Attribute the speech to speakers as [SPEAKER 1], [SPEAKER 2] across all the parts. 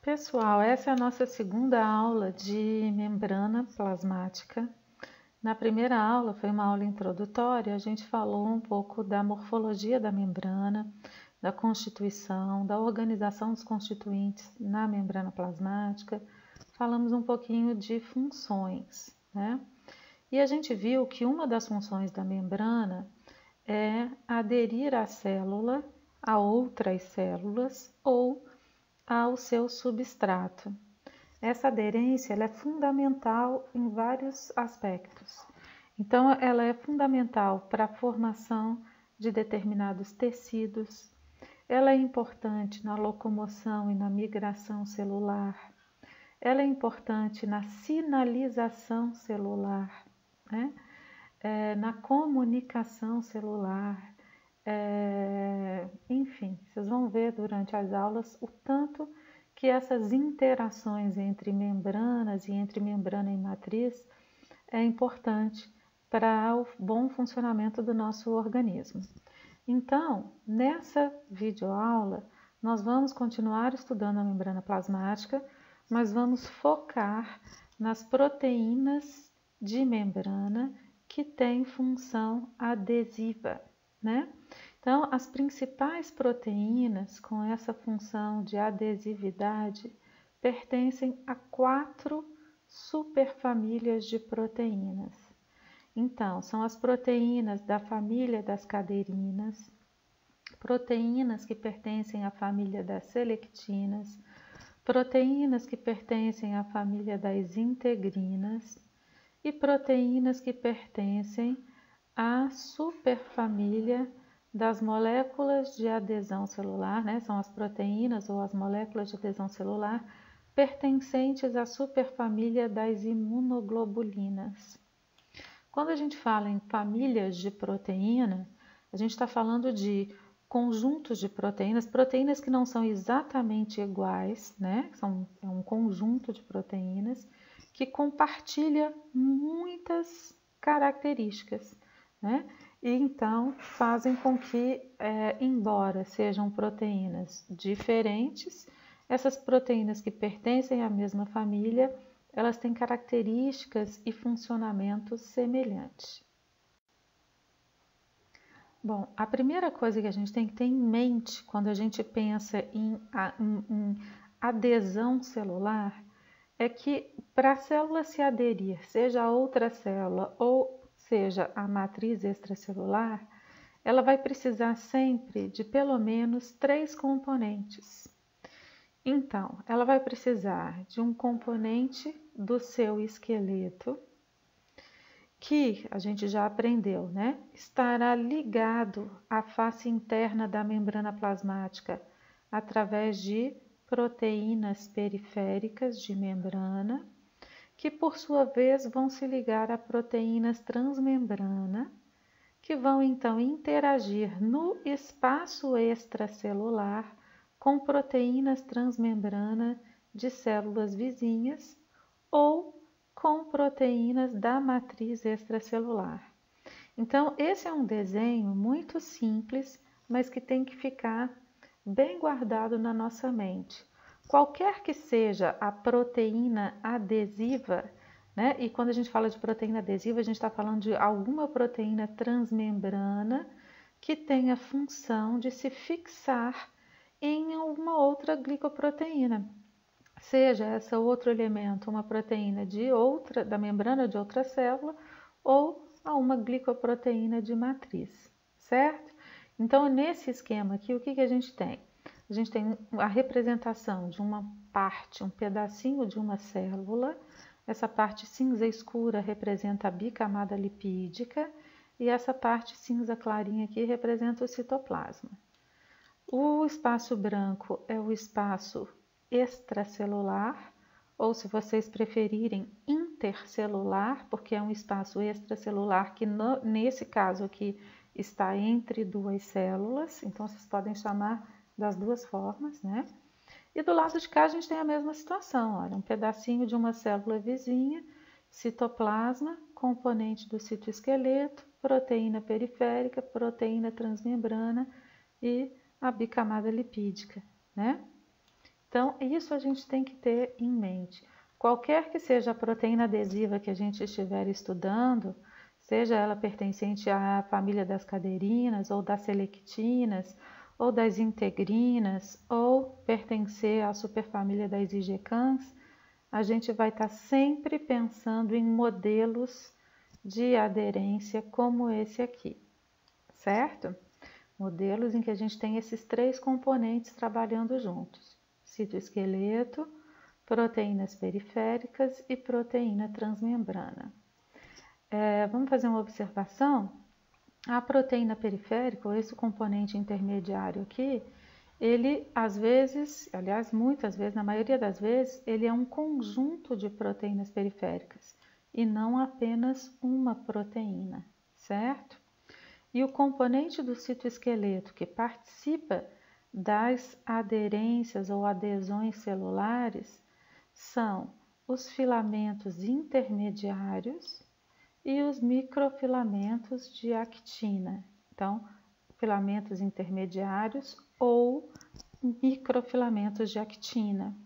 [SPEAKER 1] Pessoal, essa é a nossa segunda aula de membrana plasmática. Na primeira aula, foi uma aula introdutória, a gente falou um pouco da morfologia da membrana, da constituição, da organização dos constituintes na membrana plasmática, falamos um pouquinho de funções, né? E a gente viu que uma das funções da membrana é aderir a célula a outras células ou ao seu substrato. Essa aderência ela é fundamental em vários aspectos. Então, ela é fundamental para a formação de determinados tecidos, ela é importante na locomoção e na migração celular, ela é importante na sinalização celular, né? Na comunicação celular, enfim, vocês vão ver durante as aulas o tanto que essas interações entre membranas e entre membrana e matriz é importante para o bom funcionamento do nosso organismo. Então, nessa videoaula, nós vamos continuar estudando a membrana plasmática, mas vamos focar nas proteínas de membrana que têm função adesiva, né? Então, as principais proteínas com essa função de adesividade pertencem a 4 superfamílias de proteínas. Então, são as proteínas da família das caderinas, proteínas que pertencem à família das selectinas, proteínas que pertencem à família das integrinas e proteínas que pertencem à superfamília das moléculas de adesão celular, né? São as proteínas ou as moléculas de adesão celular pertencentes à superfamília das imunoglobulinas. Quando a gente fala em famílias de proteína, a gente está falando de conjuntos de proteínas, proteínas que não são exatamente iguais, né? É um conjunto de proteínas que compartilha muitas características, né? E então fazem com que, embora sejam proteínas diferentes, essas proteínas que pertencem à mesma família, elas têm características e funcionamentos semelhantes. Bom, a primeira coisa que a gente tem que ter em mente quando a gente pensa em adesão celular é que para a célula se aderir, seja a outra célula ou seja a matriz extracelular, ela vai precisar sempre de pelo menos 3 componentes. Então, ela vai precisar de um componente do seu esqueleto, que a gente já aprendeu, né? Estará ligado à face interna da membrana plasmática através de proteínas periféricas de membrana, que por sua vez vão se ligar a proteínas transmembrana, que vão então interagir no espaço extracelular com proteínas transmembrana de células vizinhas ou com proteínas da matriz extracelular. Então, esse é um desenho muito simples, mas que tem que ficar bem guardado na nossa mente. Qualquer que seja a proteína adesiva, né? E quando a gente fala de proteína adesiva, a gente está falando de alguma proteína transmembrana que tem a função de se fixar em uma outra glicoproteína. Seja esse outro elemento uma proteína da membrana de outra célula ou a uma glicoproteína de matriz, certo? Então, nesse esquema aqui, o que a gente tem? A gente tem a representação de uma parte, um pedacinho de uma célula. Essa parte cinza escura representa a bicamada lipídica e essa parte cinza clarinha aqui representa o citoplasma. O espaço branco é o espaço extracelular, ou se vocês preferirem, intercelular, porque é um espaço extracelular que nesse caso aqui está entre duas células, então vocês podem chamar das duas formas, né? E do lado de cá a gente tem a mesma situação, olha, um pedacinho de uma célula vizinha, citoplasma, componente do citoesqueleto, proteína periférica, proteína transmembrana e a bicamada lipídica, né? Então, isso a gente tem que ter em mente. Qualquer que seja a proteína adesiva que a gente estiver estudando, seja ela pertencente à família das caderinas, ou das selectinas, ou das integrinas, ou pertencer à superfamília das IgCans, a gente vai estar sempre pensando em modelos de aderência como esse aqui, certo? Modelos em que a gente tem esses três componentes trabalhando juntos: citoesqueleto, proteínas periféricas e proteína transmembrana. Vamos fazer uma observação? A proteína periférica, ou esse componente intermediário aqui, ele às vezes, aliás muitas vezes, na maioria das vezes, ele é um conjunto de proteínas periféricas e não apenas uma proteína, certo? E o componente do citoesqueleto que participa das aderências ou adesões celulares são os filamentos intermediários e os microfilamentos de actina. Então, filamentos intermediários ou microfilamentos de actina.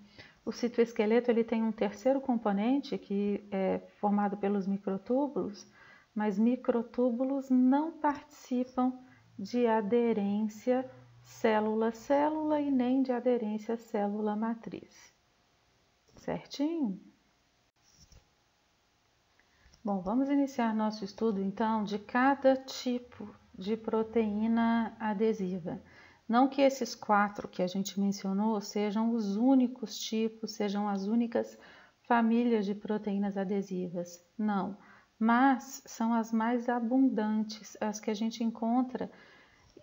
[SPEAKER 1] O citoesqueleto ele tem um terceiro componente que é formado pelos microtúbulos, mas microtúbulos não participam de aderência célula-célula e nem de aderência célula-matriz. Certinho? Bom, vamos iniciar nosso estudo então de cada tipo de proteína adesiva. Não que esses 4 que a gente mencionou sejam os únicos tipos, sejam as únicas famílias de proteínas adesivas, não, mas são as mais abundantes, as que a gente encontra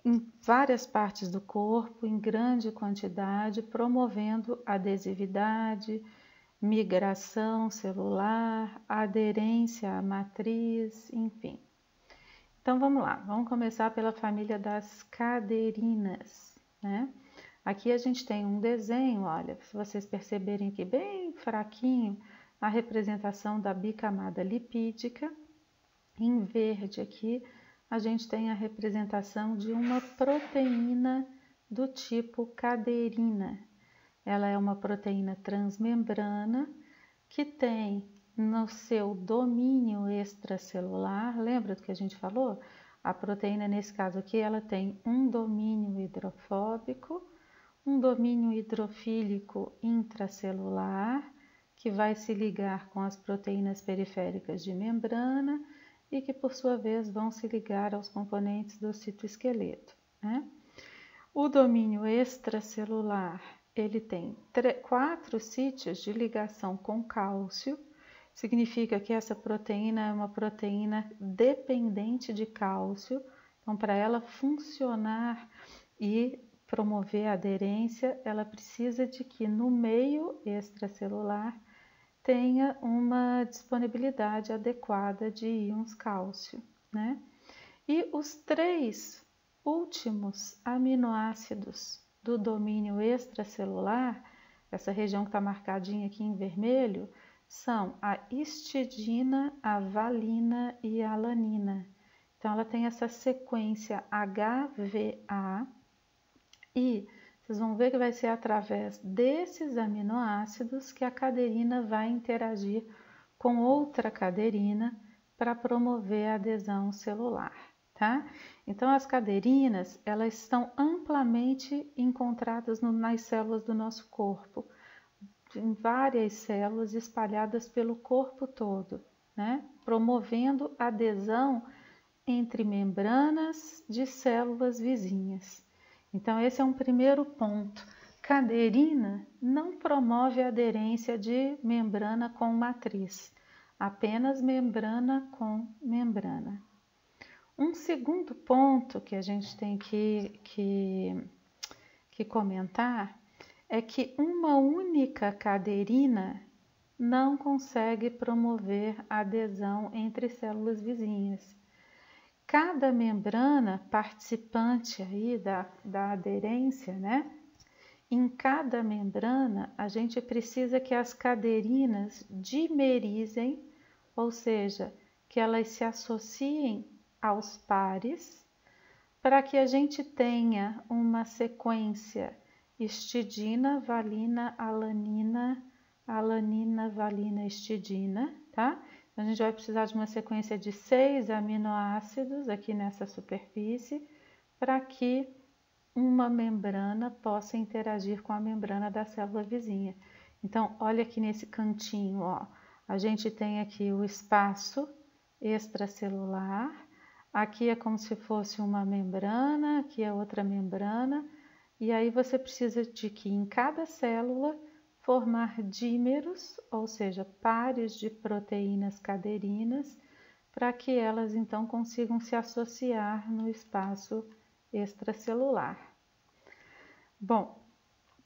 [SPEAKER 1] em várias partes do corpo, em grande quantidade, promovendo adesividade, migração celular, aderência à matriz, enfim. Então vamos lá, vamos começar pela família das caderinas, né? Aqui a gente tem um desenho, olha, se vocês perceberem aqui bem fraquinho, a representação da bicamada lipídica. Em verde aqui a gente tem a representação de uma proteína do tipo caderina. Ela é uma proteína transmembrana que tem no seu domínio extracelular, lembra do que a gente falou? A proteína, nesse caso aqui, ela tem um domínio hidrofóbico, um domínio hidrofílico intracelular, que vai se ligar com as proteínas periféricas de membrana e que, por sua vez, vão se ligar aos componentes do citoesqueleto, né? O domínio extracelular, ele tem 4 sítios de ligação com cálcio. Significa que essa proteína é uma proteína dependente de cálcio. Então, para ela funcionar e promover a aderência, ela precisa de que no meio extracelular tenha uma disponibilidade adequada de íons cálcio, né? E os 3 últimos aminoácidos do domínio extracelular, essa região que está marcadinha aqui em vermelho, são a histidina, a valina e a alanina. Então, ela tem essa sequência HVA e vocês vão ver que vai ser através desses aminoácidos que a caderina vai interagir com outra caderina para promover a adesão celular, tá? Então, as caderinas, elas estão amplamente encontradas nas células do nosso corpo, em várias células espalhadas pelo corpo todo, né? Promovendo adesão entre membranas de células vizinhas. Então, esse é um primeiro ponto. Caderina não promove a aderência de membrana com matriz, apenas membrana com membrana. Um segundo ponto que a gente tem que comentar é que uma única caderina não consegue promover adesão entre células vizinhas. Cada membrana participante aí da aderência, né? Em cada membrana, a gente precisa que as caderinas dimerizem, ou seja, que elas se associem aos pares, para que a gente tenha uma sequência histidina, valina, alanina, alanina, valina, histidina, tá? Então, a gente vai precisar de uma sequência de 6 aminoácidos aqui nessa superfície para que uma membrana possa interagir com a membrana da célula vizinha. Então, olha aqui nesse cantinho, ó, a gente tem aqui o espaço extracelular, aqui é como se fosse uma membrana, aqui é outra membrana, e aí você precisa de que em cada célula formar dímeros, ou seja, pares de proteínas caderinas, para que elas então consigam se associar no espaço extracelular. Bom,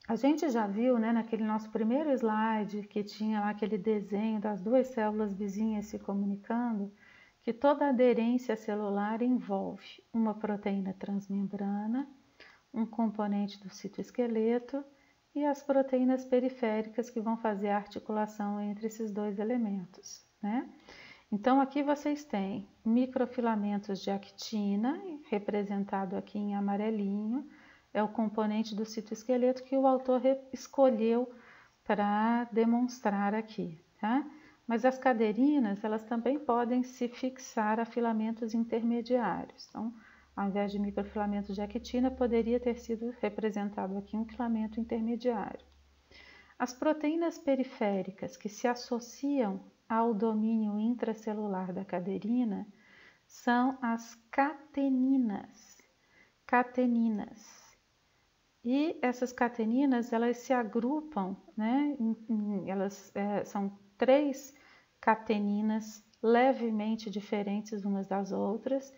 [SPEAKER 1] a gente já viu, né, naquele nosso primeiro slide que tinha lá aquele desenho das duas células vizinhas se comunicando, que toda aderência celular envolve uma proteína transmembrana, um componente do citoesqueleto e as proteínas periféricas que vão fazer a articulação entre esses dois elementos, né? Então, aqui vocês têm microfilamentos de actina, representado aqui em amarelinho, é o componente do citoesqueleto que o autor escolheu para demonstrar aqui, tá? Mas as caderinas, elas também podem se fixar a filamentos intermediários. Então, ao invés de microfilamentos de actina, poderia ter sido representado aqui um filamento intermediário. As proteínas periféricas que se associam ao domínio intracelular da caderina são as cateninas. E essas cateninas, elas se agrupam, né? São 3 cateninas levemente diferentes umas das outras.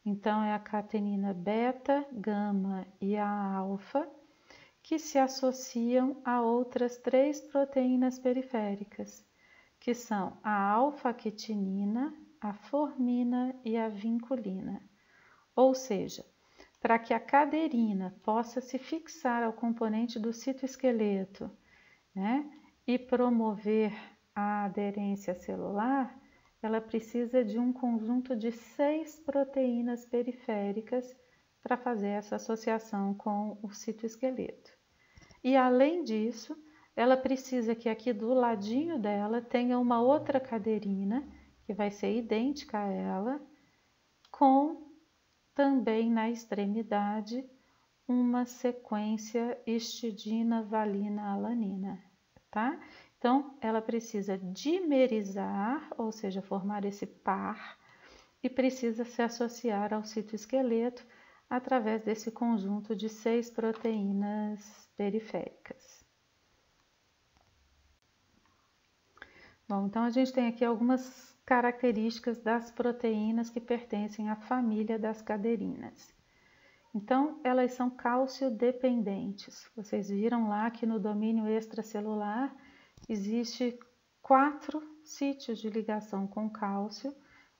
[SPEAKER 1] Então, é a catenina beta, gama e a alfa, que se associam a outras 3 proteínas periféricas, que são a alfa-quitinina, a formina e a vinculina. Ou seja, para que a caderina possa se fixar ao componente do citoesqueleto, né, e promover a aderência celular, ela precisa de um conjunto de 6 proteínas periféricas para fazer essa associação com o citoesqueleto. E além disso, ela precisa que aqui do ladinho dela tenha uma outra caderina, que vai ser idêntica a ela, com também na extremidade uma sequência histidina, valina, alanina, tá? Então, ela precisa dimerizar, ou seja, formar esse par, e precisa se associar ao citoesqueleto através desse conjunto de 6 proteínas periféricas. Bom, então a gente tem aqui algumas características das proteínas que pertencem à família das caderinas. Então, elas são cálcio dependentes. Vocês viram lá que no domínio extracelular existe 4 sítios de ligação com cálcio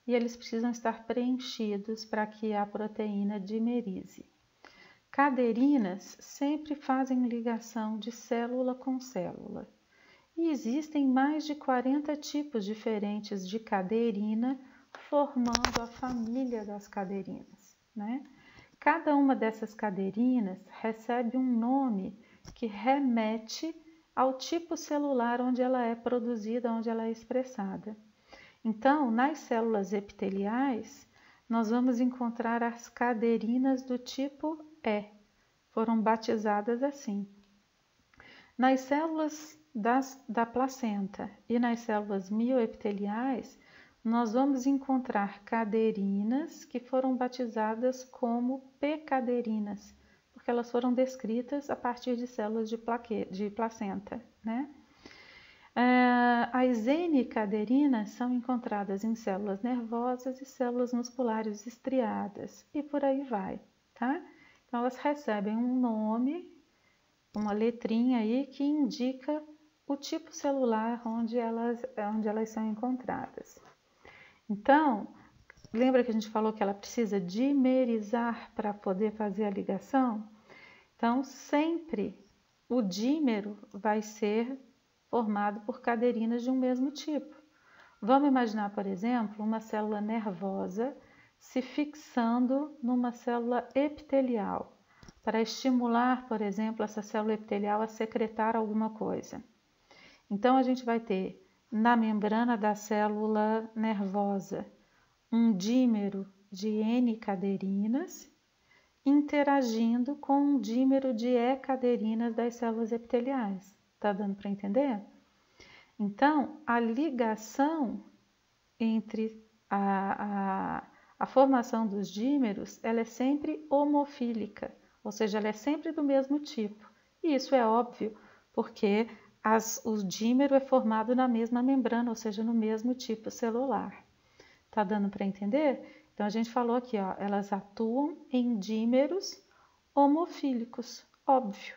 [SPEAKER 1] e eles precisam estar preenchidos para que a proteína dimerize. Caderinas sempre fazem ligação de célula com célula. E existem mais de 40 tipos diferentes de caderina formando a família das caderinas, né? Cada uma dessas caderinas recebe um nome que remete ao tipo celular onde ela é produzida, onde ela é expressada. Então, nas células epiteliais, nós vamos encontrar as caderinas do tipo E, foram batizadas assim. Nas células da placenta e nas células mioepiteliais, nós vamos encontrar caderinas que foram batizadas como P-caderinas, porque elas foram descritas a partir de células de placenta, né? As N-caderinas são encontradas em células nervosas e células musculares estriadas, e por aí vai, tá? Então, elas recebem um nome, uma letrinha aí que indica o tipo celular onde elas são encontradas. Então, lembra que a gente falou que ela precisa dimerizar para poder fazer a ligação? Então, sempre o dímero vai ser formado por caderinas de um mesmo tipo. Vamos imaginar, por exemplo, uma célula nervosa se fixando numa célula epitelial. para estimular, por exemplo, essa célula epitelial a secretar alguma coisa. Então, a gente vai ter na membrana da célula nervosa um dímero de N-caderinas interagindo com um dímero de E-caderinas das células epiteliais. Tá dando para entender? Então, a ligação entre a formação dos dímeros, ela é sempre homofílica, ou seja, ela é sempre do mesmo tipo. E isso é óbvio, porque o dímero é formado na mesma membrana, ou seja, no mesmo tipo celular. Tá dando para entender? Então, a gente falou aqui, ó, elas atuam em dímeros homofílicos, óbvio,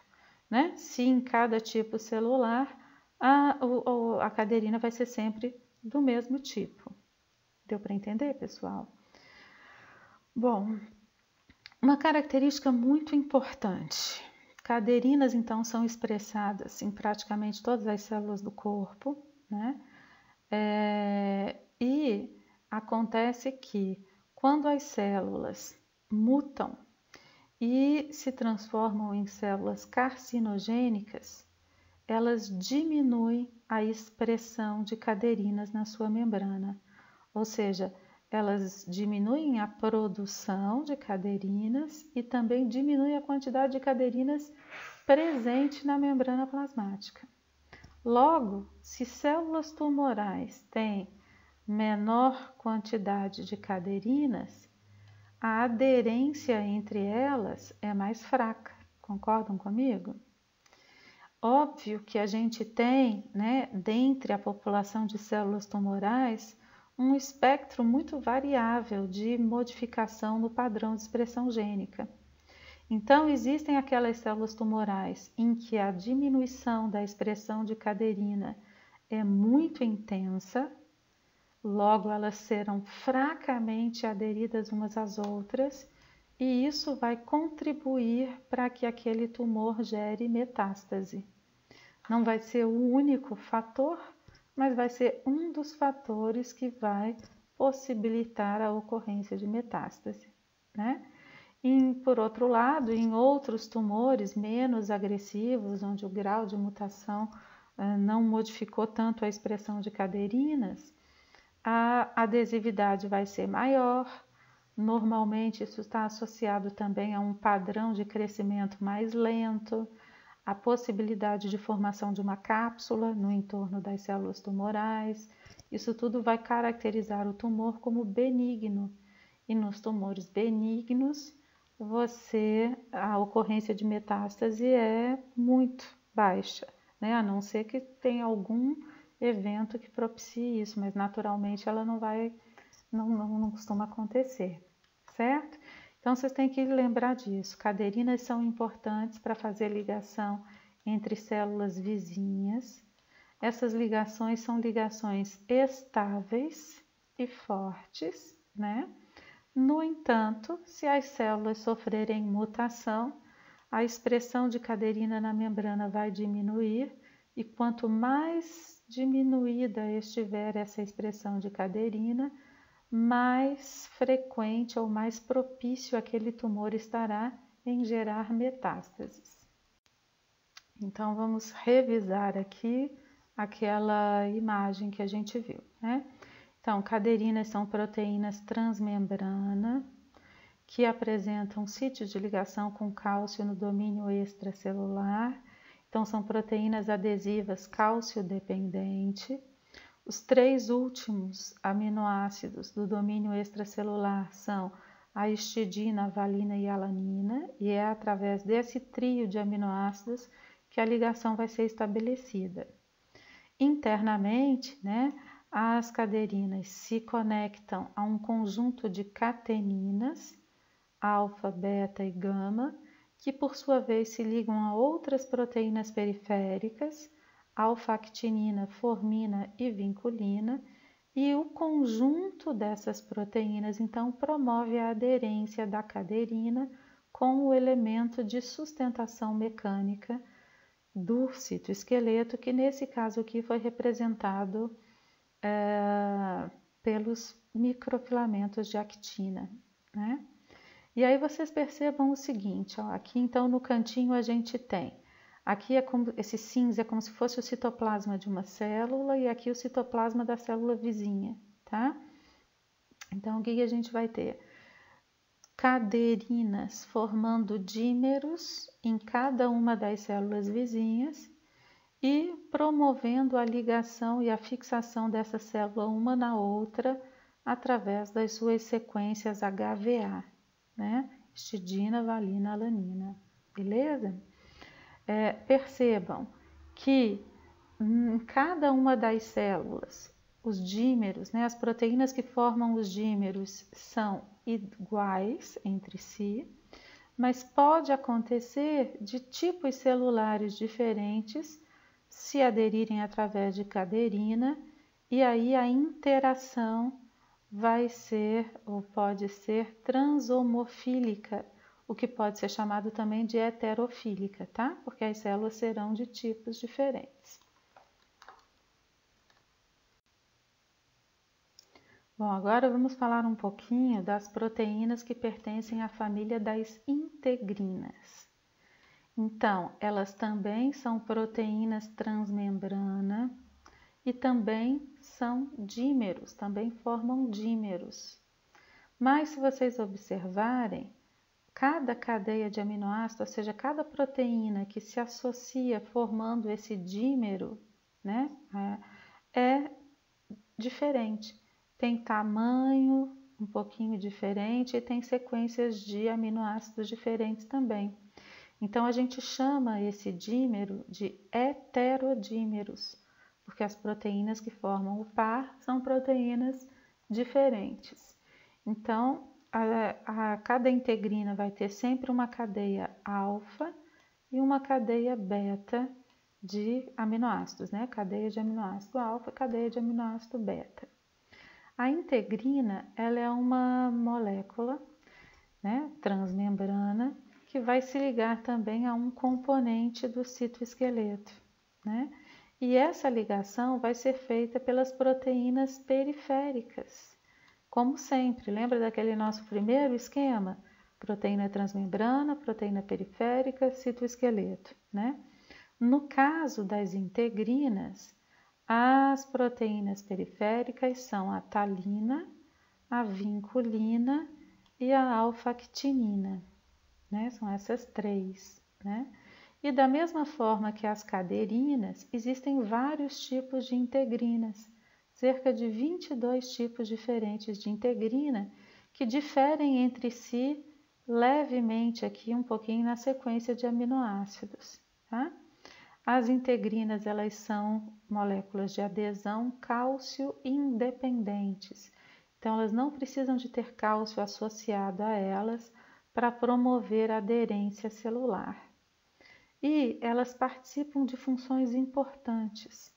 [SPEAKER 1] né? Se em cada tipo celular a caderina vai ser sempre do mesmo tipo. Deu para entender, pessoal? Bom, uma característica muito importante. Caderinas, então, são expressadas em praticamente todas as células do corpo, né? E acontece que quando as células mutam e se transformam em células carcinogênicas, elas diminuem a expressão de caderinas na sua membrana, ou seja, elas diminuem a produção de caderinas e também diminuem a quantidade de caderinas presente na membrana plasmática. Logo, se células tumorais têm menor quantidade de caderinas, a aderência entre elas é mais fraca. Concordam comigo? Óbvio que a gente tem, né, dentre a população de células tumorais, um espectro muito variável de modificação no padrão de expressão gênica. Então, existem aquelas células tumorais em que a diminuição da expressão de caderina é muito intensa, logo elas serão fracamente aderidas umas às outras, e isso vai contribuir para que aquele tumor gere metástase. Não vai ser o único fator, mas vai ser um dos fatores que vai possibilitar a ocorrência de metástase, né? E, por outro lado, em outros tumores menos agressivos, onde o grau de mutação não modificou tanto a expressão de caderinas, a adesividade vai ser maior. Normalmente, isso está associado também a um padrão de crescimento mais lento, a possibilidade de formação de uma cápsula no entorno das células tumorais. Isso tudo vai caracterizar o tumor como benigno. E nos tumores benignos, a ocorrência de metástase é muito baixa, né? A não ser que tenha algum evento que propicie isso, mas naturalmente ela não costuma acontecer, certo? Então, vocês têm que lembrar disso. Caderinas são importantes para fazer ligação entre células vizinhas. Essas ligações são ligações estáveis e fortes, né? No entanto, se as células sofrerem mutação, a expressão de caderina na membrana vai diminuir, e quanto mais diminuída estiver essa expressão de caderina, mais frequente ou mais propício aquele tumor estará em gerar metástases. Então, vamos revisar aqui aquela imagem que a gente viu, né? Então, caderinas são proteínas transmembrana que apresentam sítios de ligação com cálcio no domínio extracelular. Então, são proteínas adesivas cálcio-dependente. Os 3 últimos aminoácidos do domínio extracelular são a histidina, a valina e a alanina, e é através desse trio de aminoácidos que a ligação vai ser estabelecida. Internamente, né, as caderinas se conectam a um conjunto de cateninas, alfa, beta e gama, que por sua vez se ligam a outras proteínas periféricas, alfa-actinina, formina e vinculina, e o conjunto dessas proteínas então promove a aderência da caderina com o elemento de sustentação mecânica do citoesqueleto, que nesse caso aqui foi representado pelos microfilamentos de actina, né? E aí vocês percebam o seguinte, ó, aqui então no cantinho a gente tem, aqui é como, esse cinza é como se fosse o citoplasma de uma célula e aqui o citoplasma da célula vizinha, tá? Então o que a gente vai ter? Caderinas formando dímeros em cada uma das células vizinhas e promovendo a ligação e a fixação dessa célula uma na outra através das suas sequências HVA, né? Histidina, valina, alanina, beleza? Percebam que em cada uma das células, os dímeros, né, as proteínas que formam os dímeros são iguais entre si, mas pode acontecer de tipos celulares diferentes se aderirem através de caderina, e aí a interação vai ser ou pode ser transhomofílica, o que pode ser chamado também de heterofílica, tá? Porque as células serão de tipos diferentes. Bom, agora vamos falar um pouquinho das proteínas que pertencem à família das integrinas. Então, elas também são proteínas transmembrana e também são dímeros, também formam dímeros. Mas se vocês observarem, cada cadeia de aminoácidos, ou seja, cada proteína que se associa formando esse dímero, né, é diferente. Tem tamanho um pouquinho diferente e tem sequências de aminoácidos diferentes também. Então, a gente chama esse dímero de heterodímeros, porque as proteínas que formam o par são proteínas diferentes. Então, cada integrina vai ter sempre uma cadeia alfa e uma cadeia beta de aminoácidos, né? Cadeia de aminoácido alfa, cadeia de aminoácido beta. A integrina, ela é uma molécula, né, transmembrana, que vai se ligar também a um componente do citoesqueleto, né? E essa ligação vai ser feita pelas proteínas periféricas, como sempre. Lembra daquele nosso primeiro esquema? Proteína transmembrana, proteína periférica, citoesqueleto, né? No caso das integrinas, as proteínas periféricas são a talina, a vinculina e a alfa-actinina, né? São essas três, né? E da mesma forma que as caderinas, existem vários tipos de integrinas, cerca de 22 tipos diferentes de integrina que diferem entre si levemente aqui um pouquinho na sequência de aminoácidos, tá? As integrinas, elas são moléculas de adesão cálcio independentes. Então, elas não precisam de ter cálcio associado a elas para promover a aderência celular. E elas participam de funções importantes.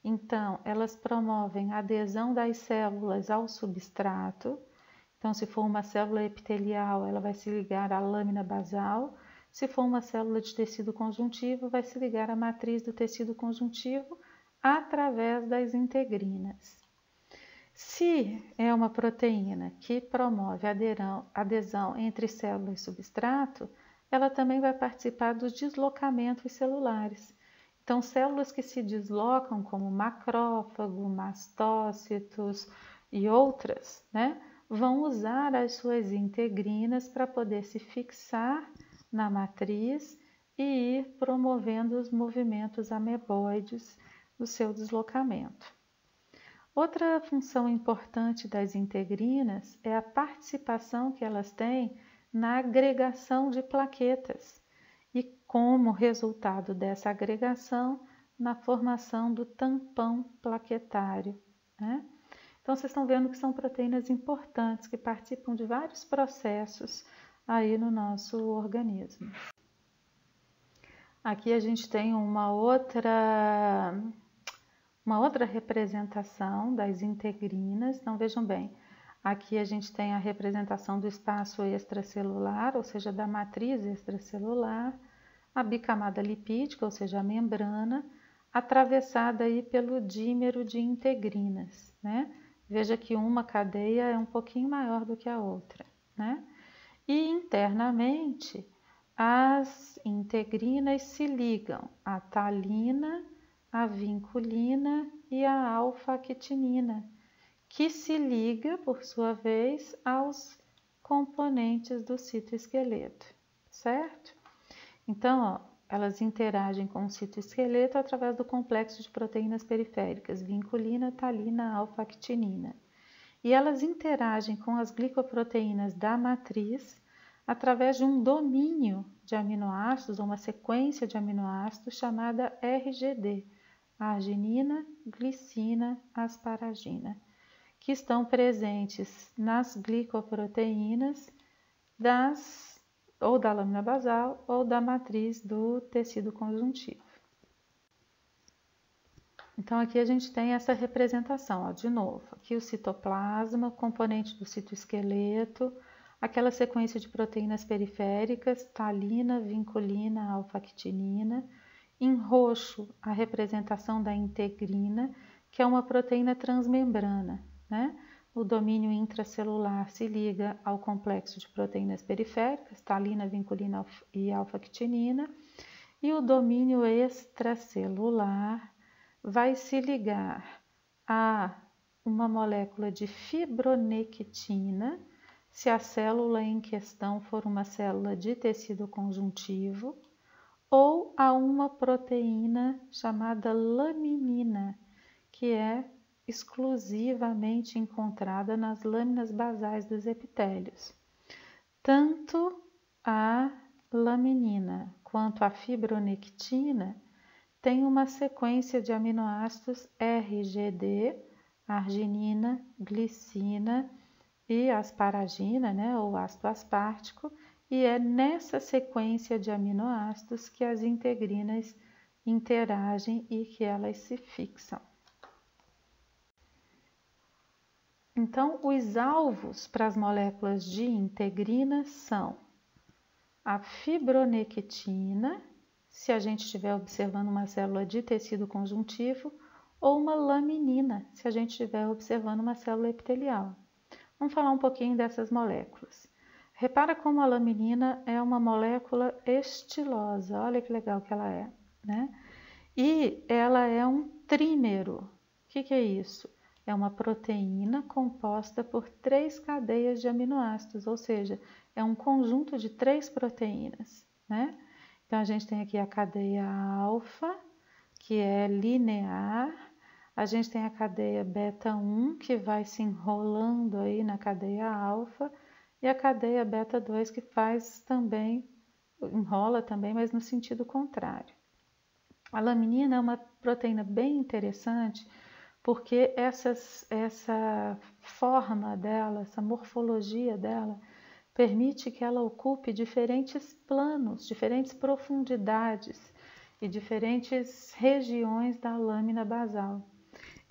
[SPEAKER 1] Então, elas promovem a adesão das células ao substrato. Então, se for uma célula epitelial, ela vai se ligar à lâmina basal. Se for uma célula de tecido conjuntivo, vai se ligar à matriz do tecido conjuntivo através das integrinas. Se é uma proteína que promove a adesão entre célula e substrato, ela também vai participar dos deslocamentos celulares. Então, células que se deslocam, como macrófago, mastócitos e outras, né, vão usar as suas integrinas para poder se fixar na matriz e ir promovendo os movimentos ameboides do seu deslocamento. Outra função importante das integrinas é a participação que elas têm na agregação de plaquetas e, como resultado dessa agregação, na formação do tampão plaquetário, né? Então, vocês estão vendo que são proteínas importantes que participam de vários processos aí no nosso organismo. Aqui a gente tem uma outra representação das integrinas. Então, vejam bem, aqui a gente tem a representação do espaço extracelular, ou seja, da matriz extracelular, a bicamada lipídica, ou seja, a membrana, atravessada aí pelo dímero de integrinas, né? Veja que uma cadeia é um pouquinho maior do que a outra, né? E internamente, as integrinas se ligam à talina, à vinculina e à alfa-quitinina, que se liga, por sua vez, aos componentes do citoesqueleto, certo? Então, ó, elas interagem com o citoesqueleto através do complexo de proteínas periféricas, vinculina, talina, alfa-actinina. E elas interagem com as glicoproteínas da matriz através de um domínio de aminoácidos, ou uma sequência de aminoácidos chamada RGD, arginina, glicina, asparagina, que estão presentes nas glicoproteínas ou da lâmina basal ou da matriz do tecido conjuntivo. Então, aqui a gente tem essa representação, ó, de novo, aqui o citoplasma, componente do citoesqueleto, aquela sequência de proteínas periféricas, talina, vinculina, alfa-actinina. Em roxo, a representação da integrina, que é uma proteína transmembrana, né? O domínio intracelular se liga ao complexo de proteínas periféricas, talina, vinculina e alfa-actinina, e o domínio extracelular vai se ligar a uma molécula de fibronectina, se a célula em questão for uma célula de tecido conjuntivo, ou a uma proteína chamada laminina, que é exclusivamente encontrada nas lâminas basais dos epitélios. Tanto a laminina quanto a fibronectina tem uma sequência de aminoácidos RGD, arginina, glicina e asparagina, né, ou ácido aspartico, e é nessa sequência de aminoácidos que as integrinas interagem e que elas se fixam. Então, os alvos para as moléculas de integrina são a fibronectina, se a gente estiver observando uma célula de tecido conjuntivo, ou uma laminina, se a gente estiver observando uma célula epitelial. Vamos falar um pouquinho dessas moléculas. Repara como a laminina é uma molécula estilosa, olha que legal que ela é, né? E ela é um trímero. O que é isso? É uma proteína composta por 3 cadeias de aminoácidos, ou seja, é um conjunto de 3 proteínas, né? Então, a gente tem aqui a cadeia alfa, que é linear. A gente tem a cadeia beta 1, que vai se enrolando aí na cadeia alfa. E a cadeia beta 2, que faz também, enrola também, mas no sentido contrário. A laminina é uma proteína bem interessante, porque essa forma dela, essa morfologia dela, permite que ela ocupe diferentes planos, diferentes profundidades e diferentes regiões da lâmina basal.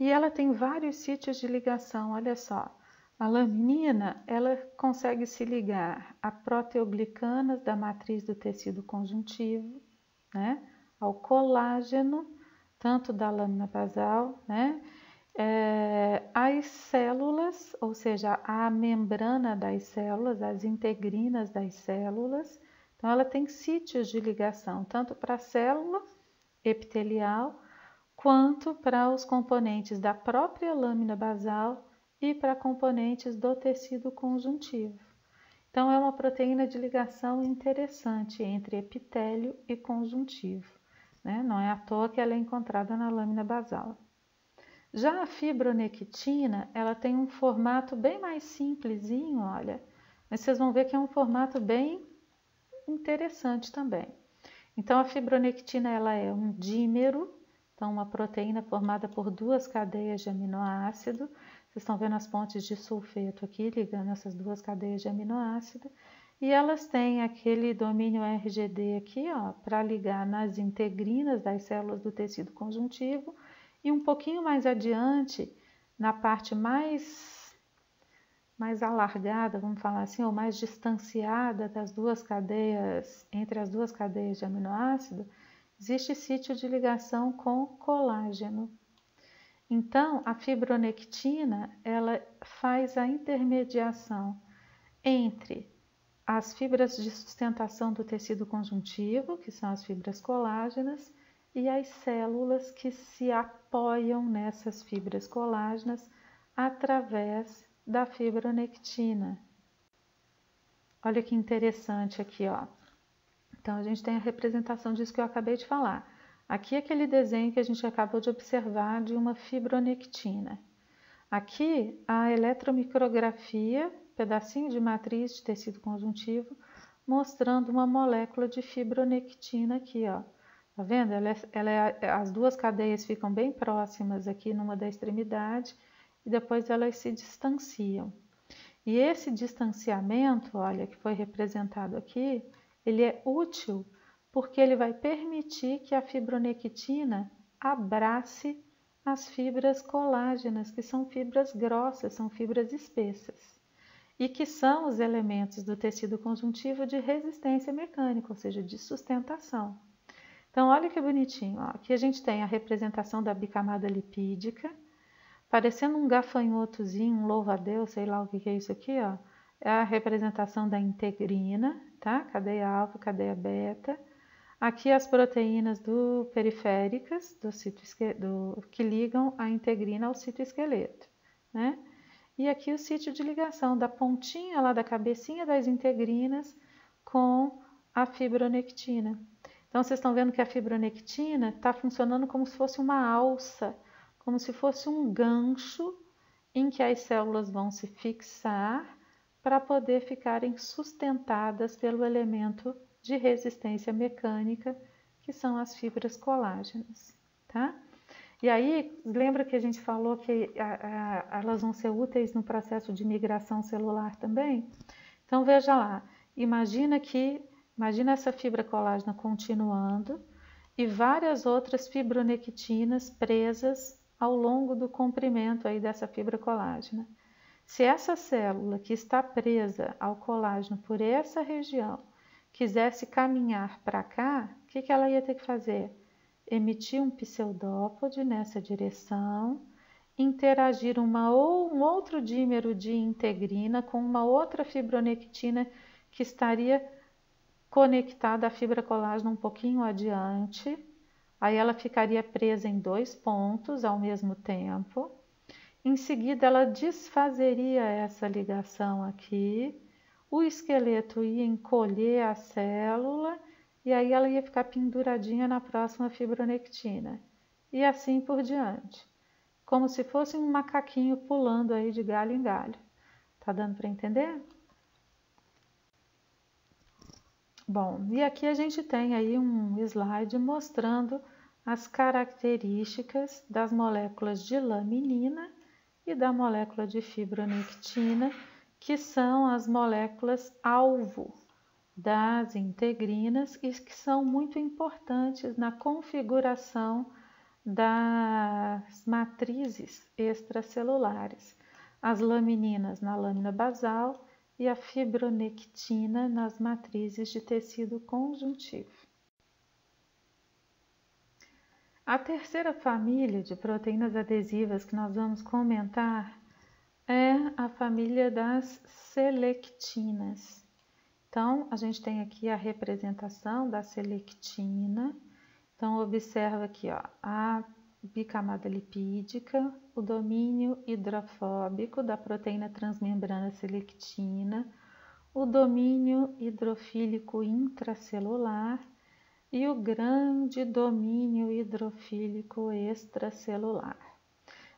[SPEAKER 1] E ela tem vários sítios de ligação, olha só. A laminina, ela consegue se ligar a proteoglicanas da matriz do tecido conjuntivo, né? Ao colágeno, tanto da lâmina basal, né? As células, ou seja, a membrana das células, as integrinas das células. Então, ela tem sítios de ligação, tanto para a célula epitelial, quanto para os componentes da própria lâmina basal e para componentes do tecido conjuntivo. Então, é uma proteína de ligação interessante entre epitélio e conjuntivo, né? Não é à toa que ela é encontrada na lâmina basal. Já a fibronectina, ela tem um formato bem mais simplesinho, olha, mas vocês vão ver que é um formato bem interessante também. Então, a fibronectina, ela é um dímero, então uma proteína formada por 2 cadeias de aminoácido. Vocês estão vendo as pontes de sulfeto aqui, ligando essas 2 cadeias de aminoácido. E elas têm aquele domínio RGD aqui, ó, para ligar nas integrinas das células do tecido conjuntivo. E um pouquinho mais adiante, na parte mais alargada, vamos falar assim, ou mais distanciada das 2 cadeias, entre as 2 cadeias de aminoácido, existe sítio de ligação com colágeno. Então, a fibronectina, ela faz a intermediação entre as fibras de sustentação do tecido conjuntivo, que são as fibras colágenas, e as células que se apoiam nessas fibras colágenas através da fibronectina. Olha que interessante aqui, ó. Então, a gente tem a representação disso que eu acabei de falar. Aqui é aquele desenho que a gente acabou de observar de uma fibronectina. Aqui, a eletromicrografia, pedacinho de matriz de tecido conjuntivo, mostrando uma molécula de fibronectina aqui, ó. Tá vendo? As duas cadeias ficam bem próximas aqui numa da extremidade e depois elas se distanciam. E esse distanciamento, olha, que foi representado aqui, ele é útil porque ele vai permitir que a fibronectina abrace as fibras colágenas, que são fibras grossas, são fibras espessas, e que são os elementos do tecido conjuntivo de resistência mecânica, ou seja, de sustentação. Então, olha que bonitinho, ó. Aqui a gente tem a representação da bicamada lipídica, parecendo um gafanhotozinho, um louva-a-Deus, sei lá o que é isso aqui, ó. É a representação da integrina, tá? Cadeia alfa, cadeia beta. Aqui as proteínas periféricas que ligam a integrina ao citoesqueleto, né? E aqui o sítio de ligação da pontinha lá da cabecinha das integrinas com a fibronectina. Então, vocês estão vendo que a fibronectina está funcionando como se fosse uma alça, como se fosse um gancho em que as células vão se fixar para poder ficarem sustentadas pelo elemento de resistência mecânica, que são as fibras colágenas, tá? E aí, lembra que a gente falou que elas vão ser úteis no processo de migração celular também? Então, veja lá, imagina essa fibra colágena continuando e várias outras fibronectinas presas ao longo do comprimento aí dessa fibra colágena. Se essa célula que está presa ao colágeno por essa região quisesse caminhar para cá, o que ela ia ter que fazer? Emitir um pseudópode nessa direção, interagir um outro dímero de integrina com uma outra fibronectina que estaria conectada à fibra colágena um pouquinho adiante. Aí ela ficaria presa em 2 pontos ao mesmo tempo. Em seguida, ela desfazeria essa ligação aqui. O esqueleto ia encolher a célula e aí ela ia ficar penduradinha na próxima fibronectina. E assim por diante. Como se fosse um macaquinho pulando aí de galho em galho. Tá dando para entender? Bom, e aqui a gente tem aí um slide mostrando as características das moléculas de laminina e da molécula de fibronectina, que são as moléculas alvo das integrinas e que são muito importantes na configuração das matrizes extracelulares. As lamininas na lâmina basal e a fibronectina nas matrizes de tecido conjuntivo. A terceira família de proteínas adesivas que nós vamos comentar é a família das selectinas. Então, a gente tem aqui a representação da selectina. Então, observa aqui, ó, a bicamada lipídica, o domínio hidrofóbico da proteína transmembrana selectina, o domínio hidrofílico intracelular e o grande domínio hidrofílico extracelular.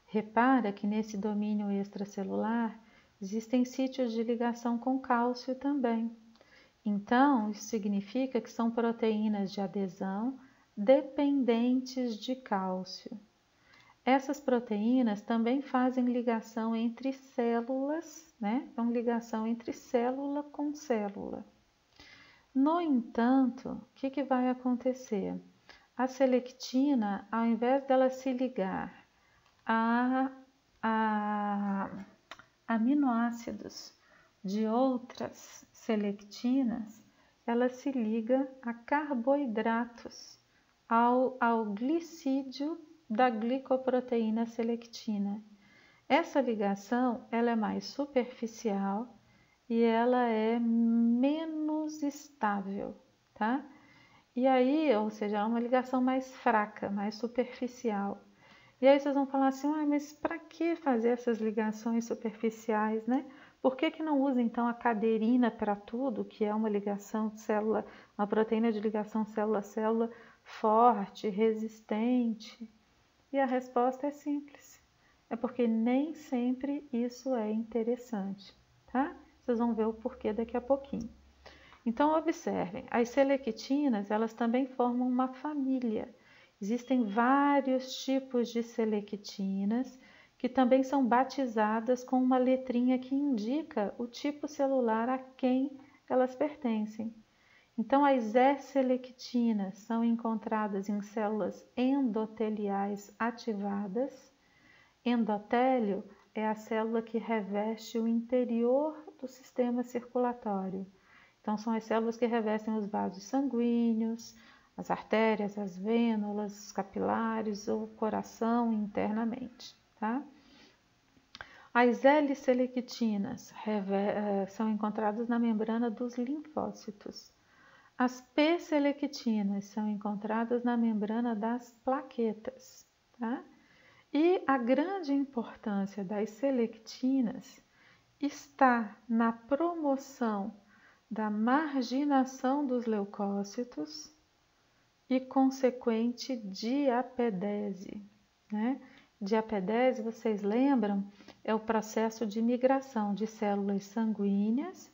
[SPEAKER 1] Repara que nesse domínio extracelular existem sítios de ligação com cálcio também. Então, isso significa que são proteínas de adesão dependentes de cálcio. Essas proteínas também fazem ligação entre células, né? Então, ligação entre célula com célula. No entanto, o que vai acontecer? A selectina, ao invés dela se ligar a aminoácidos de outras selectinas, ela se liga a carboidratos, ao glicídio da glicoproteína selectina. Essa ligação ela é mais superficial e ela é menos estável, tá? E aí, ou seja, é uma ligação mais fraca, mais superficial. E aí vocês vão falar assim, mas para que fazer essas ligações superficiais, né? Por que que não usa então a cadeirina para tudo, que é uma ligação de célula, uma proteína de ligação célula-célula forte, resistente? E a resposta é simples. É porque nem sempre isso é interessante, tá? Vocês vão ver o porquê daqui a pouquinho. Então, observem, as selectinas, elas também formam uma família. Existem vários tipos de selectinas que também são batizadas com uma letrinha que indica o tipo celular a quem elas pertencem. Então, as E-selectinas são encontradas em células endoteliais ativadas. Endotélio é a célula que reveste o interior do sistema circulatório. Então, são as células que revestem os vasos sanguíneos, as artérias, as vênulas, os capilares ou o coração internamente, tá? As L-selectinas são encontradas na membrana dos linfócitos. As P-selectinas são encontradas na membrana das plaquetas, tá? E a grande importância das selectinas está na promoção da marginação dos leucócitos e consequente diapedese, né? Diapedese, vocês lembram, é o processo de migração de células sanguíneas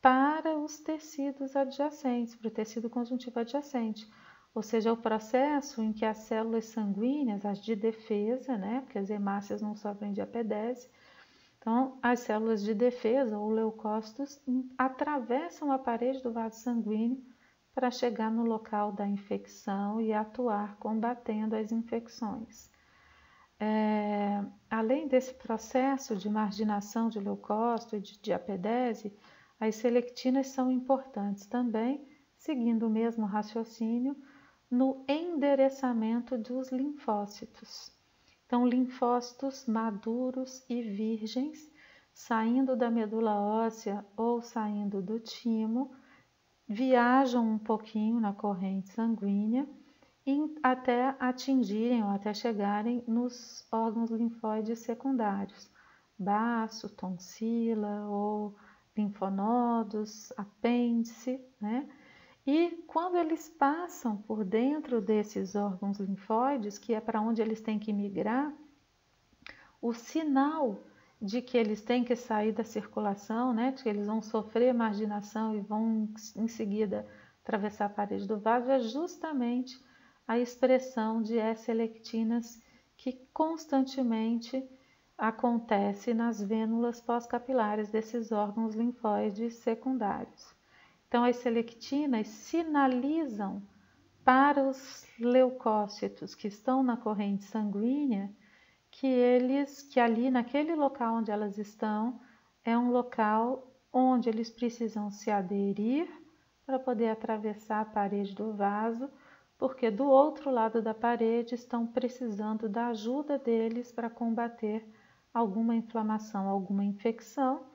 [SPEAKER 1] para os tecidos adjacentes, para o tecido conjuntivo adjacente. Ou seja, é o processo em que as células sanguíneas, as de defesa, né? Porque as hemácias não sofrem diapedese, então, as células de defesa, ou leucócitos, atravessam a parede do vaso sanguíneo para chegar no local da infecção e atuar combatendo as infecções. Além desse processo de marginação de leucócito e de diapedese, as selectinas são importantes também, seguindo o mesmo raciocínio, no endereçamento dos linfócitos. Então, linfócitos maduros e virgens, saindo da medula óssea ou saindo do timo, viajam um pouquinho na corrente sanguínea até atingirem ou até chegarem nos órgãos linfóides secundários, baço, tonsila ou linfonodos, apêndice, né? E quando eles passam por dentro desses órgãos linfóides, que é para onde eles têm que migrar, o sinal de que eles têm que sair da circulação, né, de que eles vão sofrer marginação e vão em seguida atravessar a parede do vaso, é justamente a expressão de S-selectinas que constantemente acontece nas vênulas pós-capilares desses órgãos linfóides secundários. Então, as selectinas sinalizam para os leucócitos que estão na corrente sanguínea que ali naquele local onde elas estão é um local onde eles precisam se aderir para poder atravessar a parede do vaso, porque do outro lado da parede estão precisando da ajuda deles para combater alguma inflamação, alguma infecção,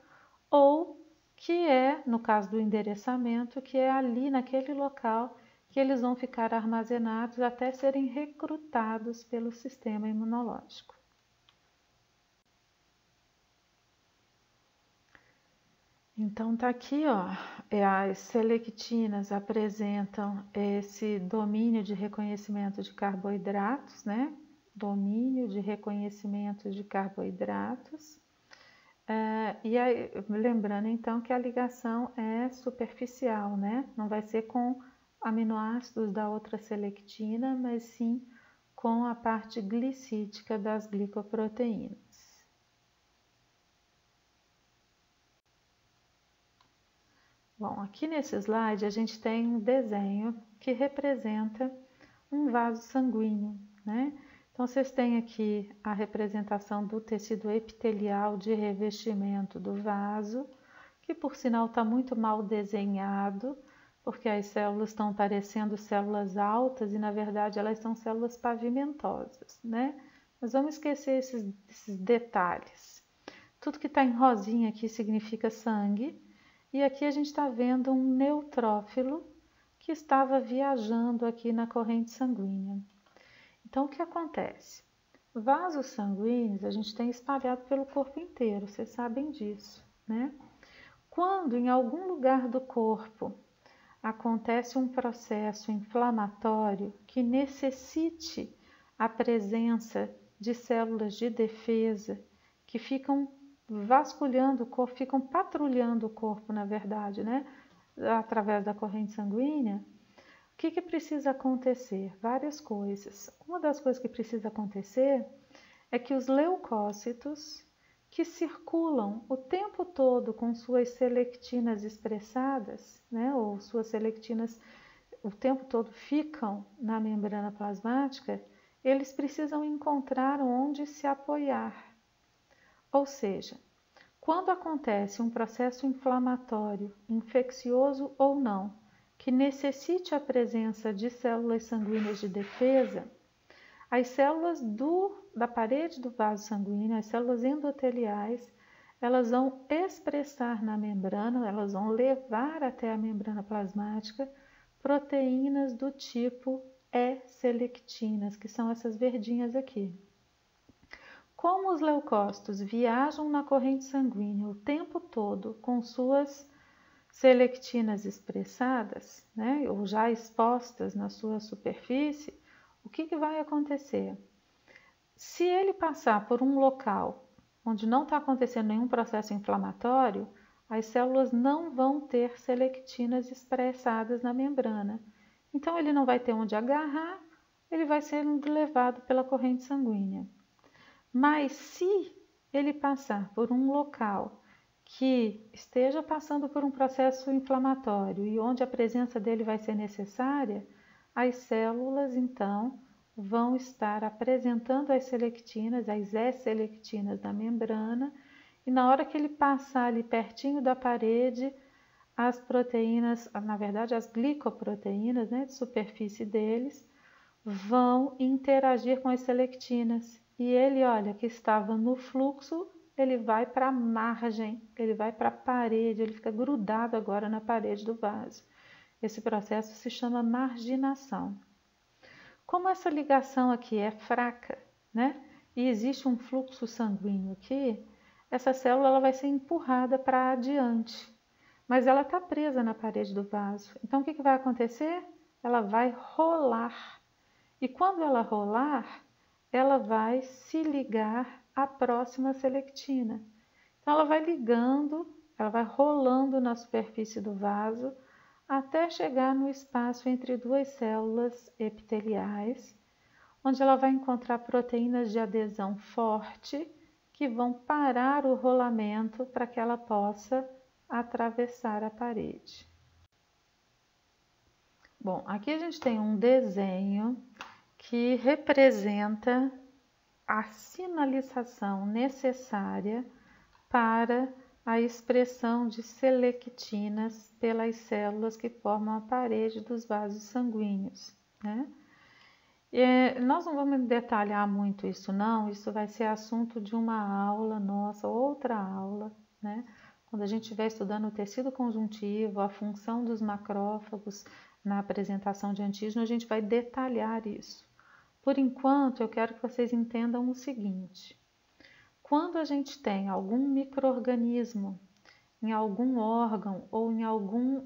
[SPEAKER 1] ou que é, no caso do endereçamento, que é ali naquele local que eles vão ficar armazenados até serem recrutados pelo sistema imunológico. Então tá aqui, ó, as selectinas apresentam esse domínio de reconhecimento de carboidratos, né? Domínio de reconhecimento de carboidratos. E aí, lembrando então que a ligação é superficial, né? Não vai ser com aminoácidos da outra selectina, mas sim com a parte glicídica das glicoproteínas. Bom, aqui nesse slide a gente tem um desenho que representa um vaso sanguíneo, né? Então, vocês têm aqui a representação do tecido epitelial de revestimento do vaso, que por sinal está muito mal desenhado, porque as células estão parecendo células altas e na verdade elas são células pavimentosas, né? Mas vamos esquecer esses detalhes. Tudo que está em rosinha aqui significa sangue, E aqui a gente está vendo um neutrófilo que estava viajando aqui na corrente sanguínea. Então, o que acontece? Vasos sanguíneos a gente tem espalhado pelo corpo inteiro, vocês sabem disso, né? Quando em algum lugar do corpo acontece um processo inflamatório que necessite a presença de células de defesa que ficam vasculhando o corpo, ficam patrulhando o corpo, na verdade, né? Através da corrente sanguínea, o que precisa acontecer? Várias coisas. Uma das coisas que precisa acontecer é que os leucócitos, que circulam o tempo todo com suas selectinas expressadas, né, ou suas selectinas o tempo todo ficam na membrana plasmática, eles precisam encontrar onde se apoiar. Ou seja, quando acontece um processo inflamatório, infeccioso ou não, que necessite a presença de células sanguíneas de defesa, as células da parede do vaso sanguíneo, as células endoteliais, elas vão expressar na membrana, elas vão levar até a membrana plasmática proteínas do tipo E-selectinas, que são essas verdinhas aqui. Como os leucócitos viajam na corrente sanguínea o tempo todo com suas selectinas expressadas, né, ou já expostas na sua superfície, o que vai acontecer? Se ele passar por um local onde não está acontecendo nenhum processo inflamatório, as células não vão ter selectinas expressadas na membrana. Então, ele não vai ter onde agarrar, ele vai ser levado pela corrente sanguínea. Mas se ele passar por um local que esteja passando por um processo inflamatório e onde a presença dele vai ser necessária, as células então vão estar apresentando as selectinas, as E-selectinas da membrana, e na hora que ele passar ali pertinho da parede, as proteínas, na verdade as glicoproteínas, né, de superfície deles, vão interagir com as selectinas. E ele, olha, que estava no fluxo, ele vai para a margem, ele vai para a parede, ele fica grudado agora na parede do vaso. Esse processo se chama marginação. Como essa ligação aqui é fraca, né? E existe um fluxo sanguíneo aqui, essa célula ela vai ser empurrada para adiante, mas ela está presa na parede do vaso. Então, o que vai acontecer? Ela vai rolar. E quando ela rolar, ela vai se ligar à próxima selectina. Então, ela vai ligando, ela vai rolando na superfície do vaso até chegar no espaço entre duas células epiteliais, onde ela vai encontrar proteínas de adesão forte que vão parar o rolamento para que ela possa atravessar a parede. Bom, aqui a gente tem um desenho que representa a sinalização necessária para a expressão de selectinas pelas células que formam a parede dos vasos sanguíneos, né? Nós não vamos detalhar muito isso não, isso vai ser assunto de uma aula nossa, outra aula, né? Quando a gente estiver estudando o tecido conjuntivo, a função dos macrófagos na apresentação de antígeno, a gente vai detalhar isso. Por enquanto, eu quero que vocês entendam o seguinte: quando a gente tem algum micro-organismo em algum órgão ou em algum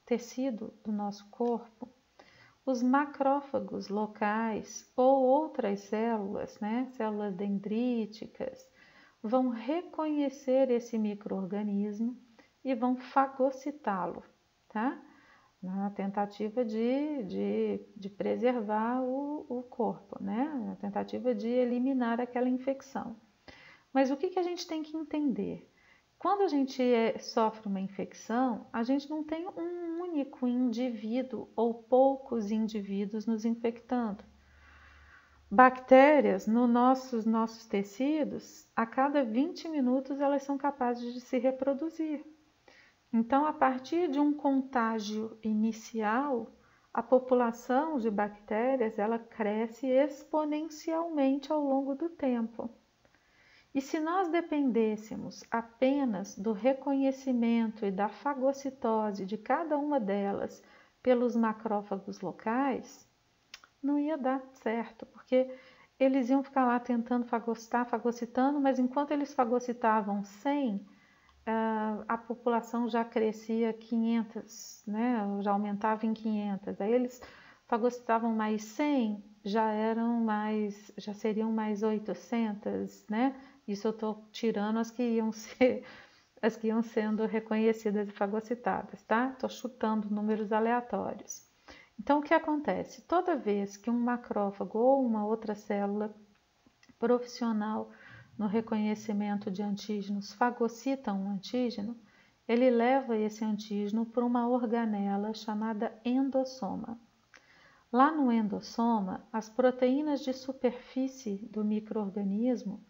[SPEAKER 1] tecido do nosso corpo, os macrófagos locais ou outras células, né, células dendríticas, vão reconhecer esse micro-organismo e vão fagocitá-lo, tá? Na tentativa de preservar o corpo, né? Na tentativa de eliminar aquela infecção. Mas o que a gente tem que entender? Quando a gente sofre uma infecção, a gente não tem um único indivíduo ou poucos indivíduos nos infectando. Bactérias nos nossos tecidos, a cada 20 minutos elas são capazes de se reproduzir. Então, a partir de um contágio inicial, a população de bactérias ela cresce exponencialmente ao longo do tempo. E se nós dependêssemos apenas do reconhecimento e da fagocitose de cada uma delas pelos macrófagos locais, não ia dar certo, porque eles iam ficar lá tentando fagocitar, fagocitando, mas enquanto eles fagocitavam 100, a população já crescia 500, né? Já aumentava em 500. Aí eles fagocitavam mais 100, já seriam mais 800, né? Isso eu estou tirando as que iam sendo reconhecidas e fagocitadas, tá? Estou chutando números aleatórios. Então, o que acontece? Toda vez que um macrófago ou uma outra célula profissional no reconhecimento de antígenos fagocita um antígeno, ele leva esse antígeno para uma organela chamada endossoma. Lá no endossoma, as proteínas de superfície do micro-organismo,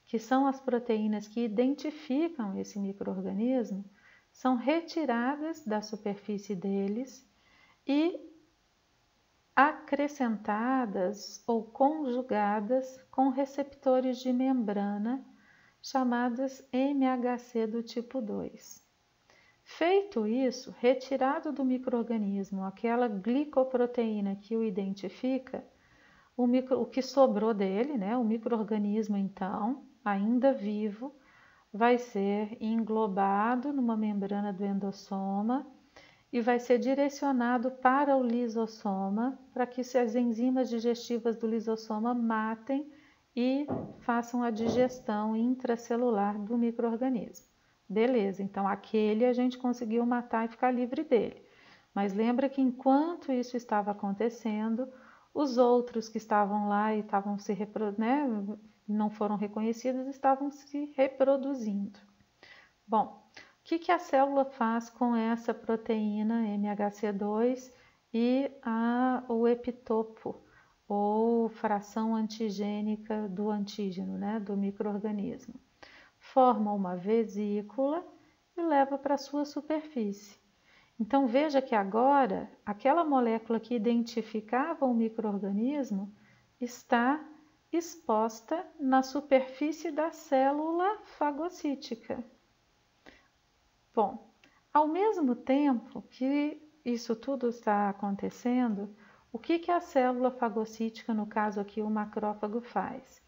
[SPEAKER 1] que são as proteínas que identificam esse micro-organismo, são retiradas da superfície deles e acrescentadas ou conjugadas com receptores de membrana chamados MHC do tipo 2. Feito isso, retirado do micro-organismo aquela glicoproteína que o identifica, o que sobrou dele, né, o micro-organismo então, ainda vivo, vai ser englobado numa membrana do endossoma e vai ser direcionado para o lisossoma, para que as enzimas digestivas do lisossoma matem e façam a digestão intracelular do micro-organismo. Beleza, então aquele a gente conseguiu matar e ficar livre dele. Mas lembra que enquanto isso estava acontecendo, os outros que estavam lá e estavam não foram reconhecidos, estavam se reproduzindo. Bom, o que a célula faz com essa proteína MHC2 e o epitopo, ou fração antigênica do antígeno, né, do micro-organismo? Forma uma vesícula e leva para a sua superfície. Então veja que agora aquela molécula que identificava o micro-organismo está exposta na superfície da célula fagocítica. Bom, ao mesmo tempo que isso tudo está acontecendo, o que a célula fagocítica, no caso aqui o macrófago, faz?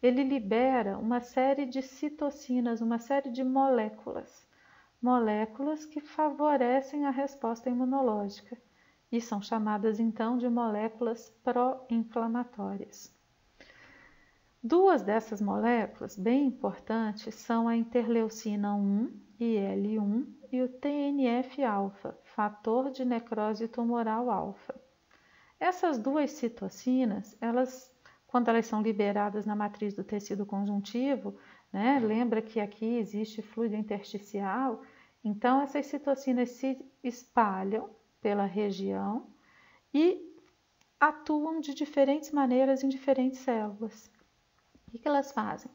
[SPEAKER 1] Ele libera uma série de citocinas, uma série de moléculas que favorecem a resposta imunológica e são chamadas então de moléculas pró-inflamatórias. Duas dessas moléculas bem importantes são a interleucina 1, IL-1, e o TNF-alfa, fator de necrose tumoral alfa. Essas duas citocinas, quando elas são liberadas na matriz do tecido conjuntivo, né, lembra que aqui existe fluido intersticial, então essas citocinas se espalham pela região e atuam de diferentes maneiras em diferentes células. O que elas fazem?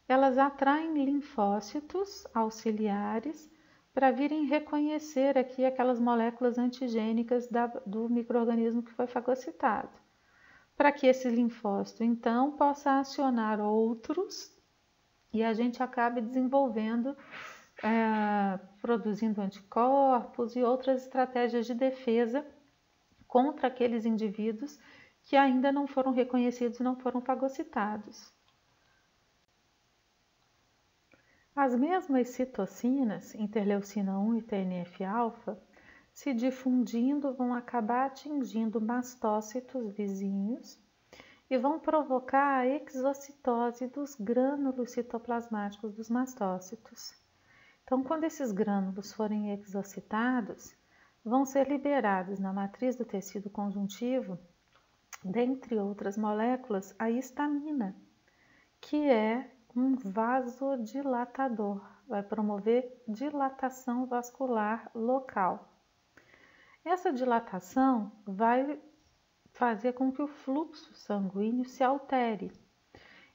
[SPEAKER 1] Elas atraem linfócitos auxiliares para virem reconhecer aqui aquelas moléculas antigênicas do micro-organismo que foi fagocitado, para que esse linfócito então possa acionar outros e a gente acabe desenvolvendo, produzindo anticorpos e outras estratégias de defesa contra aqueles indivíduos que ainda não foram reconhecidos e não foram fagocitados. As mesmas citocinas, interleucina 1 e TNF-alfa, se difundindo vão acabar atingindo mastócitos vizinhos e vão provocar a exocitose dos grânulos citoplasmáticos dos mastócitos. Então, quando esses grânulos forem exocitados, vão ser liberados na matriz do tecido conjuntivo, dentre outras moléculas, a histamina, que é um vasodilatador, vai promover dilatação vascular local. Essa dilatação vai fazer com que o fluxo sanguíneo se altere.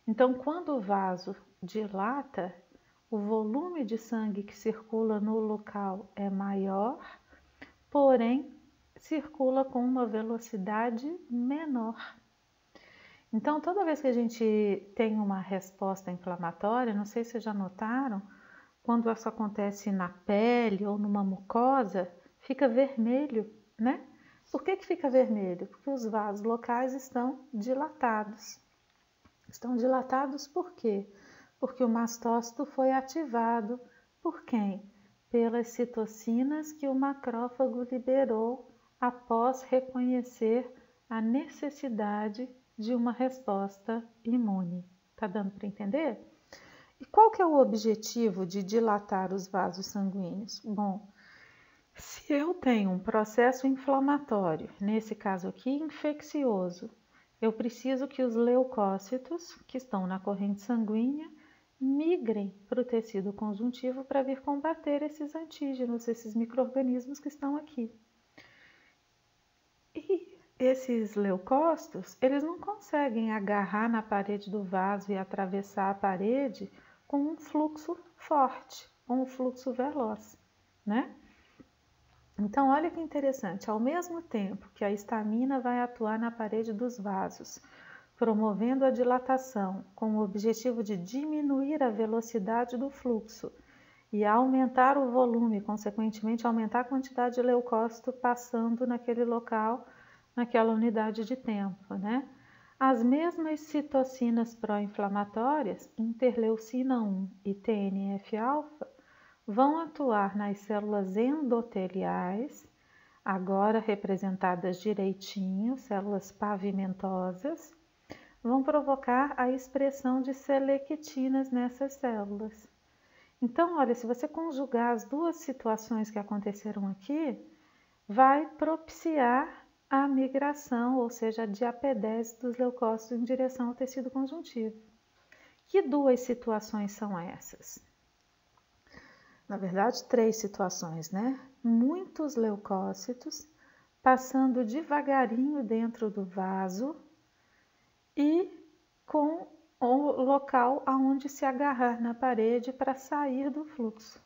[SPEAKER 1] Então, quando o vaso dilata, o volume de sangue que circula no local é maior, porém circula com uma velocidade menor. Então, toda vez que a gente tem uma resposta inflamatória, não sei se vocês já notaram, quando isso acontece na pele ou numa mucosa, fica vermelho, né? Por que fica vermelho? Porque os vasos locais estão dilatados. Estão dilatados por quê? Porque o mastócito foi ativado por quem? Pelas citocinas que o macrófago liberou após reconhecer a necessidade de uma resposta imune. Tá dando para entender? E qual que é o objetivo de dilatar os vasos sanguíneos? Bom, se eu tenho um processo inflamatório, nesse caso aqui infeccioso, eu preciso que os leucócitos, que estão na corrente sanguínea, migrem para o tecido conjuntivo para vir combater esses antígenos, esses micro-organismos que estão aqui. E esses leucócitos, eles não conseguem agarrar na parede do vaso e atravessar a parede com um fluxo forte, com um fluxo veloz, né? Então, olha que interessante, ao mesmo tempo que a histamina vai atuar na parede dos vasos, promovendo a dilatação com o objetivo de diminuir a velocidade do fluxo e aumentar o volume, consequentemente aumentar a quantidade de leucócito passando naquele local, naquela unidade de tempo, né? As mesmas citocinas pró-inflamatórias, interleucina 1 e TNF-alfa, vão atuar nas células endoteliais, agora representadas direitinho, células pavimentosas, vão provocar a expressão de selectinas nessas células. Então, olha, se você conjugar as duas situações que aconteceram aqui, vai propiciar a migração, ou seja, a diapedese dos leucócitos em direção ao tecido conjuntivo. Que duas situações são essas? Na verdade, três situações, né? Muitos leucócitos passando devagarinho dentro do vaso e com o local aonde se agarrar na parede para sair do fluxo.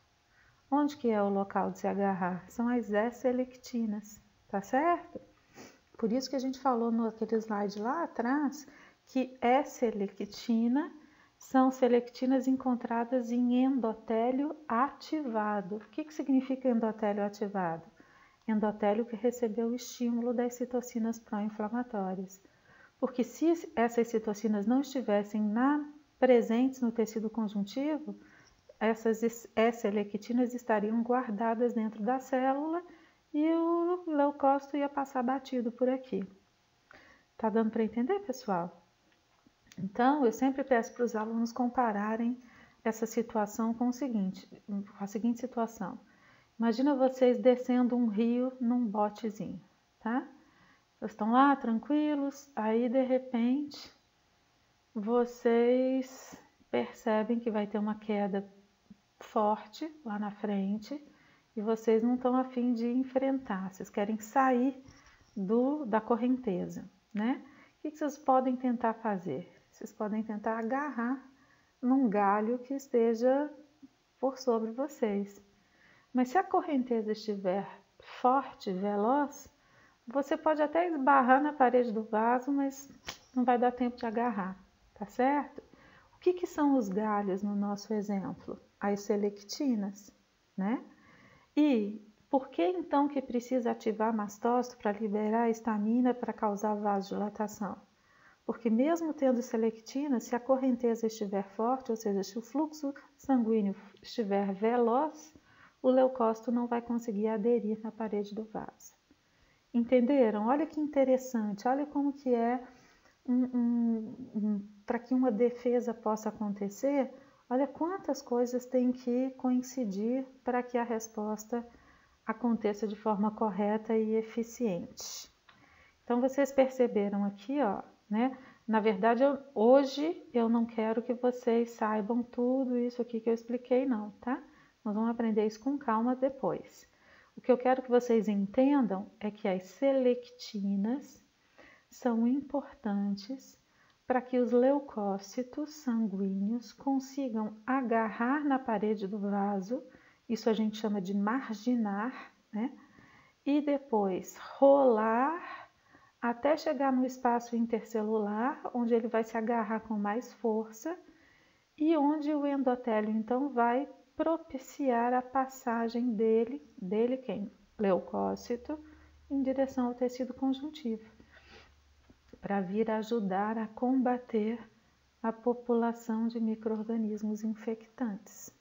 [SPEAKER 1] Onde que é o local de se agarrar? São as S-selectinas, tá certo? Por isso que a gente falou naquele slide lá atrás que S-selectina são selectinas encontradas em endotélio ativado. O que significa endotélio ativado? Endotélio que recebeu o estímulo das citocinas pró-inflamatórias. Porque se essas citocinas não estivessem presentes no tecido conjuntivo, essas S-selectinas estariam guardadas dentro da célula e o leucócito ia passar batido por aqui. Tá dando para entender, pessoal? Então, eu sempre peço para os alunos compararem essa situação com a seguinte situação. Imagina vocês descendo um rio num botezinho, tá? Vocês estão lá tranquilos, aí de repente vocês percebem que vai ter uma queda forte lá na frente e vocês não estão a fim de enfrentar, vocês querem sair da correnteza, né? O que vocês podem tentar fazer? Vocês podem tentar agarrar num galho que esteja por sobre vocês. Mas se a correnteza estiver forte, veloz, você pode até esbarrar na parede do vaso, mas não vai dar tempo de agarrar, tá certo? O que são os galhos no nosso exemplo? As selectinas, né? E por que então que precisa ativar mastócito para liberar a histamina para causar vasodilatação? Porque mesmo tendo selectina, se a correnteza estiver forte, ou seja, se o fluxo sanguíneo estiver veloz, o leucócito não vai conseguir aderir na parede do vaso. Entenderam? Olha que interessante, olha como que é para que uma defesa possa acontecer, olha quantas coisas têm que coincidir para que a resposta aconteça de forma correta e eficiente. Então, vocês perceberam aqui, ó, né? Na verdade, hoje eu não quero que vocês saibam tudo isso aqui que eu expliquei, não, tá? Nós vamos aprender isso com calma depois. O que eu quero que vocês entendam é que as selectinas são importantes para que os leucócitos sanguíneos consigam agarrar na parede do vaso, isso a gente chama de marginar, né? E depois rolar até chegar no espaço intercelular, onde ele vai se agarrar com mais força e onde o endotélio então vai propiciar a passagem dele quem? Leucócito, em direção ao tecido conjuntivo, para vir ajudar a combater a população de micro-organismos infectantes.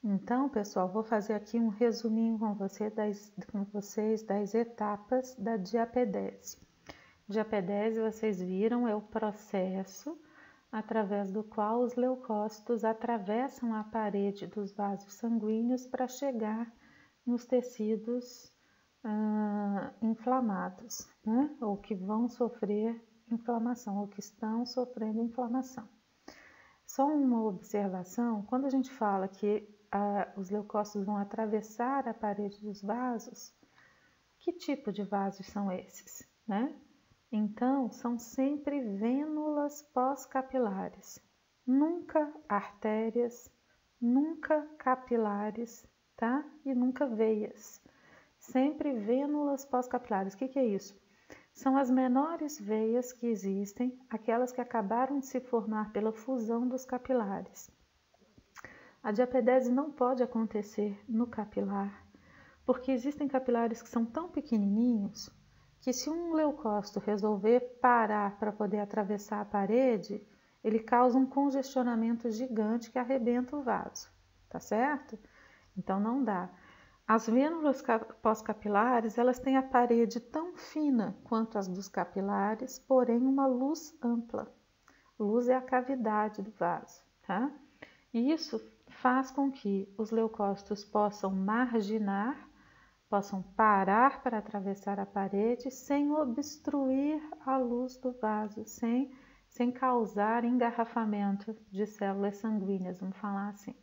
[SPEAKER 1] Então, pessoal, vou fazer aqui um resuminho com vocês das etapas da diapedese. Diapedese, vocês viram, é o processo através do qual os leucócitos atravessam a parede dos vasos sanguíneos para chegar nos tecidos inflamados, né? Ou que vão sofrer inflamação, ou que estão sofrendo inflamação. Só uma observação, quando a gente fala que os leucócitos vão atravessar a parede dos vasos, que tipo de vasos são esses, né? Então, são sempre vênulas pós-capilares, nunca artérias, nunca capilares, tá? E nunca veias, sempre vênulas pós-capilares. O que é isso? São as menores veias que existem, aquelas que acabaram de se formar pela fusão dos capilares. A diapedese não pode acontecer no capilar, porque existem capilares que são tão pequenininhos que se um leucócito resolver parar para poder atravessar a parede, ele causa um congestionamento gigante que arrebenta o vaso, tá certo? Então não dá. As vênulas pós-capilares, elas têm a parede tão fina quanto as dos capilares, porém uma luz ampla. Luz é a cavidade do vaso, tá? E isso faz com que os leucócitos possam marginar, possam parar para atravessar a parede sem obstruir a luz do vaso, sem causar engarrafamento de células sanguíneas, vamos falar assim,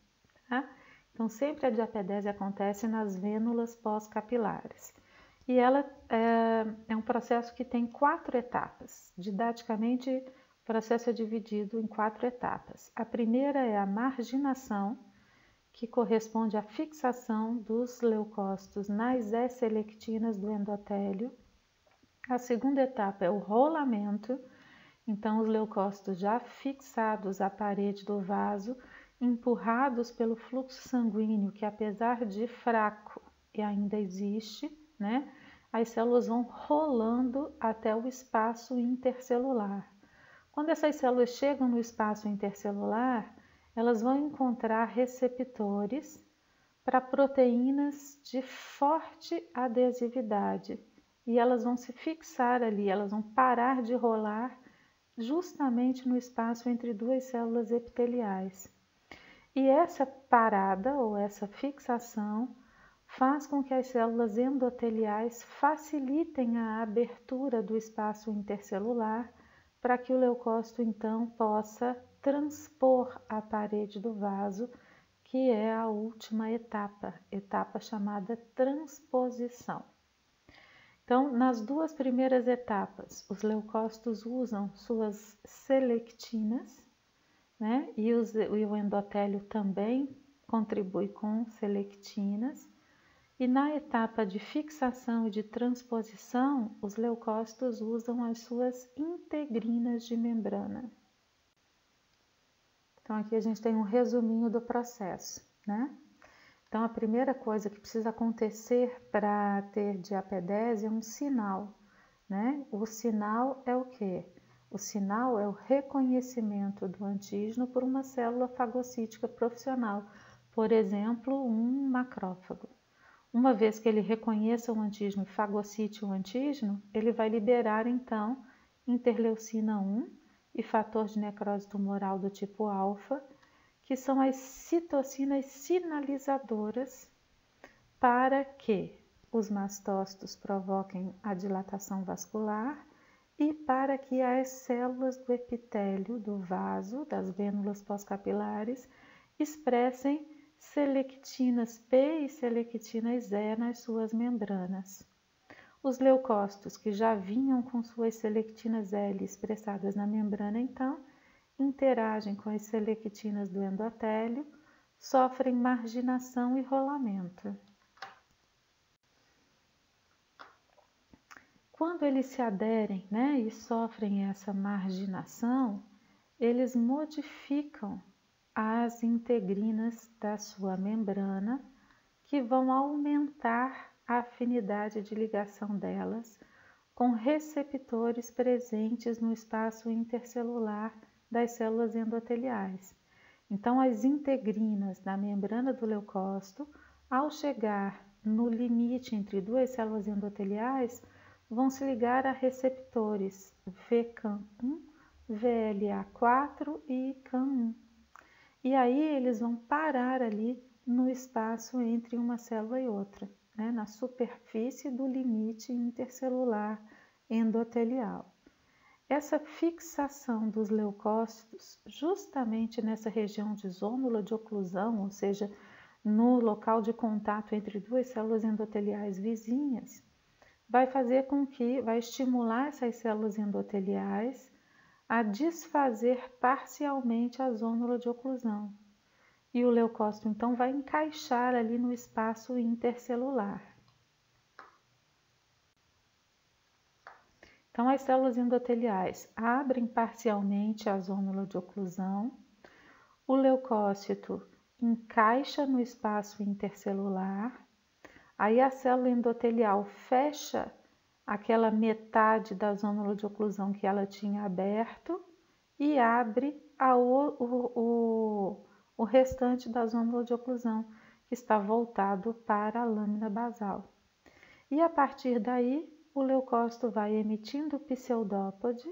[SPEAKER 1] tá? Então, sempre a diapedese acontece nas vênulas pós-capilares. E ela é um processo que tem 4 etapas. Didaticamente, o processo é dividido em 4 etapas. A primeira é a marginação, que corresponde à fixação dos leucócitos nas S-selectinas do endotélio. A segunda etapa é o rolamento, então os leucócitos já fixados à parede do vaso, empurrados pelo fluxo sanguíneo, que apesar de fraco e ainda existe, né? As células vão rolando até o espaço intercelular. Quando essas células chegam no espaço intercelular, elas vão encontrar receptores para proteínas de forte adesividade e elas vão se fixar ali, elas vão parar de rolar justamente no espaço entre 2 células epiteliais. E essa parada ou essa fixação faz com que as células endoteliais facilitem a abertura do espaço intercelular para que o leucócito então possa transpor a parede do vaso, que é a última etapa chamada transposição. Então, nas 2 primeiras etapas, os leucócitos usam suas selectinas, né? E o endotélio também contribui com selectinas. E na etapa de fixação e de transposição, os leucócitos usam as suas integrinas de membrana. Então, aqui a gente tem um resuminho do processo, né? Então, a primeira coisa que precisa acontecer para ter diapedese é um sinal, né? O sinal é o quê? O sinal é o reconhecimento do antígeno por uma célula fagocítica profissional, por exemplo, um macrófago. Uma vez que ele reconheça o antígeno e fagocite o antígeno, ele vai liberar, então, interleucina 1 e fator de necrose tumoral do tipo alfa, que são as citocinas sinalizadoras para que os mastócitos provoquem a dilatação vascular e para que as células do epitélio do vaso, das vênulas pós-capilares, expressem selectinas P e selectinas E nas suas membranas. Os leucócitos que já vinham com suas selectinas L expressadas na membrana, então, interagem com as selectinas do endotélio, sofrem marginação e rolamento. quando eles se aderem, né, e sofrem essa marginação, eles modificam as integrinas da sua membrana, que vão aumentar a afinidade de ligação delas com receptores presentes no espaço intercelular das células endoteliais. Então, as integrinas da membrana do leucócito, ao chegar no limite entre duas células endoteliais, vão se ligar a receptores VCAM1, VLA4 e CAM1. E aí eles vão parar ali no espaço entre uma célula e outra, né, na superfície do limite intercelular endotelial. Essa fixação dos leucócitos justamente nessa região de zônula de oclusão, ou seja, no local de contato entre duas células endoteliais vizinhas, vai estimular essas células endoteliais a desfazer parcialmente a zônula de oclusão. E o leucócito, então, vai encaixar ali no espaço intercelular. Então, as células endoteliais abrem parcialmente a zônula de oclusão, o leucócito encaixa no espaço intercelular, aí a célula endotelial fecha aquela metade da zônula de oclusão que ela tinha aberto e abre o restante da zônula de oclusão, que está voltado para a lâmina basal. E a partir daí, o leucócito vai emitindo o pseudópode.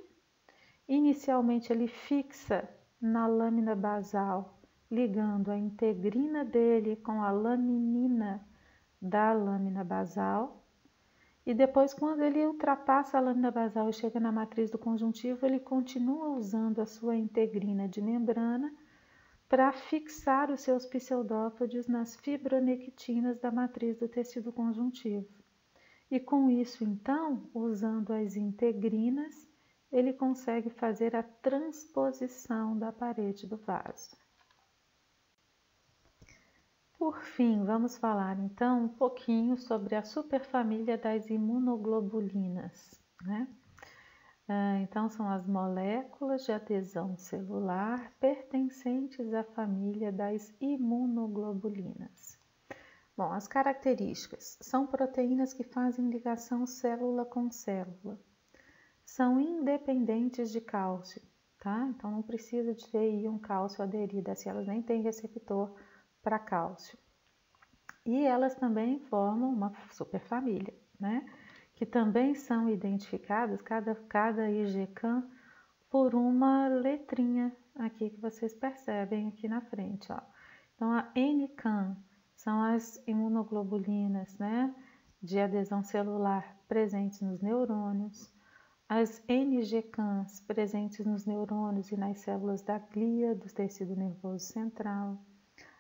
[SPEAKER 1] Inicialmente ele fixa na lâmina basal, ligando a integrina dele com a laminina da lâmina basal. E depois, quando ele ultrapassa a lâmina basal e chega na matriz do conjuntivo, ele continua usando a sua integrina de membrana para fixar os seus pseudópodes nas fibronectinas da matriz do tecido conjuntivo. E com isso, então, usando as integrinas, ele consegue fazer a transposição da parede do vaso. Por fim, vamos falar então um pouquinho sobre a superfamília das imunoglobulinas, né? Então, são as moléculas de adesão celular pertencentes à família das imunoglobulinas. Bom, as características são proteínas que fazem ligação célula com célula. São independentes de cálcio, tá? Então, não precisa de ter íon cálcio aderido, assim, elas nem têm receptor para cálcio. E elas também formam uma superfamília, né? Que também são identificadas, cada IgCAM, por uma letrinha aqui que vocês percebem aqui na frente, ó. Então, a NCAM são as imunoglobulinas, né, de adesão celular presentes nos neurônios, as NGCAMs presentes nos neurônios e nas células da glia, do tecido nervoso central,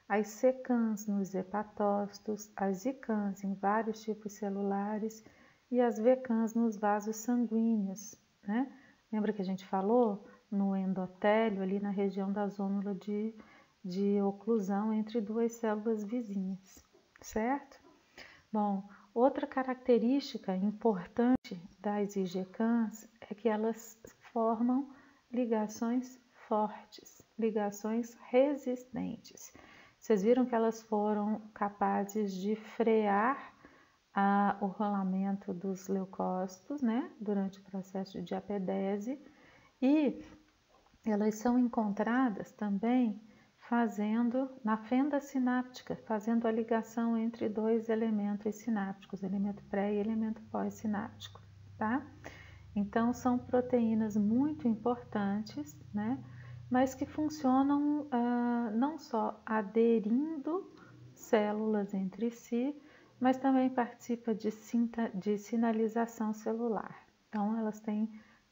[SPEAKER 1] as CCAMs nos hepatócitos, as ICAMs em vários tipos celulares e as VCAMs nos vasos sanguíneos, né? Lembra que a gente falou no endotélio, ali na região da zônula de oclusão entre duas células vizinhas, certo? Bom, outra característica importante das IgCAMs é que elas formam ligações fortes, ligações resistentes. Vocês viram que elas foram capazes de frear o rolamento dos leucócitos, né, durante o processo de diapedese, e elas são encontradas também na fenda sináptica, fazendo a ligação entre dois elementos sinápticos, elemento pré e elemento pós-sináptico, tá? Então, são proteínas muito importantes, né? Mas que funcionam não só aderindo células entre si, mas também participa de sinalização celular. Então,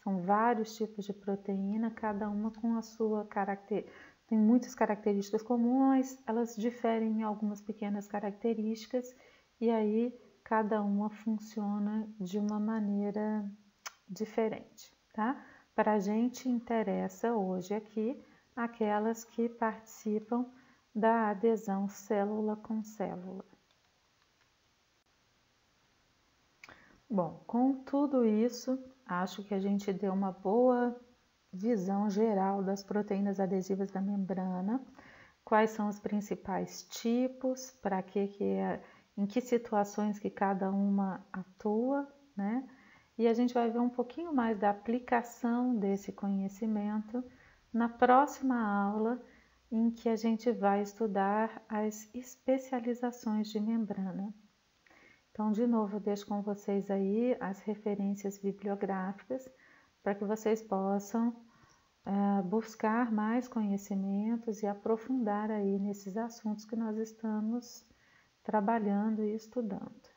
[SPEAKER 1] são vários tipos de proteína, cada uma com a sua característica. Tem muitas características comuns, mas elas diferem em algumas pequenas características, e aí cada uma funciona de uma maneira diferente, tá? Para a gente interessa hoje aqui aquelas que participam da adesão célula com célula. Bom, com tudo isso, acho que a gente deu uma boa visão geral das proteínas adesivas da membrana, quais são os principais tipos, para em que situações que cada uma atua, né? E a gente vai ver um pouquinho mais da aplicação desse conhecimento na próxima aula, em que a gente vai estudar as especializações de membrana. Então, de novo, eu deixo com vocês aí as referências bibliográficas para que vocês possam buscar mais conhecimentos e aprofundar aí nesses assuntos que nós estamos trabalhando e estudando.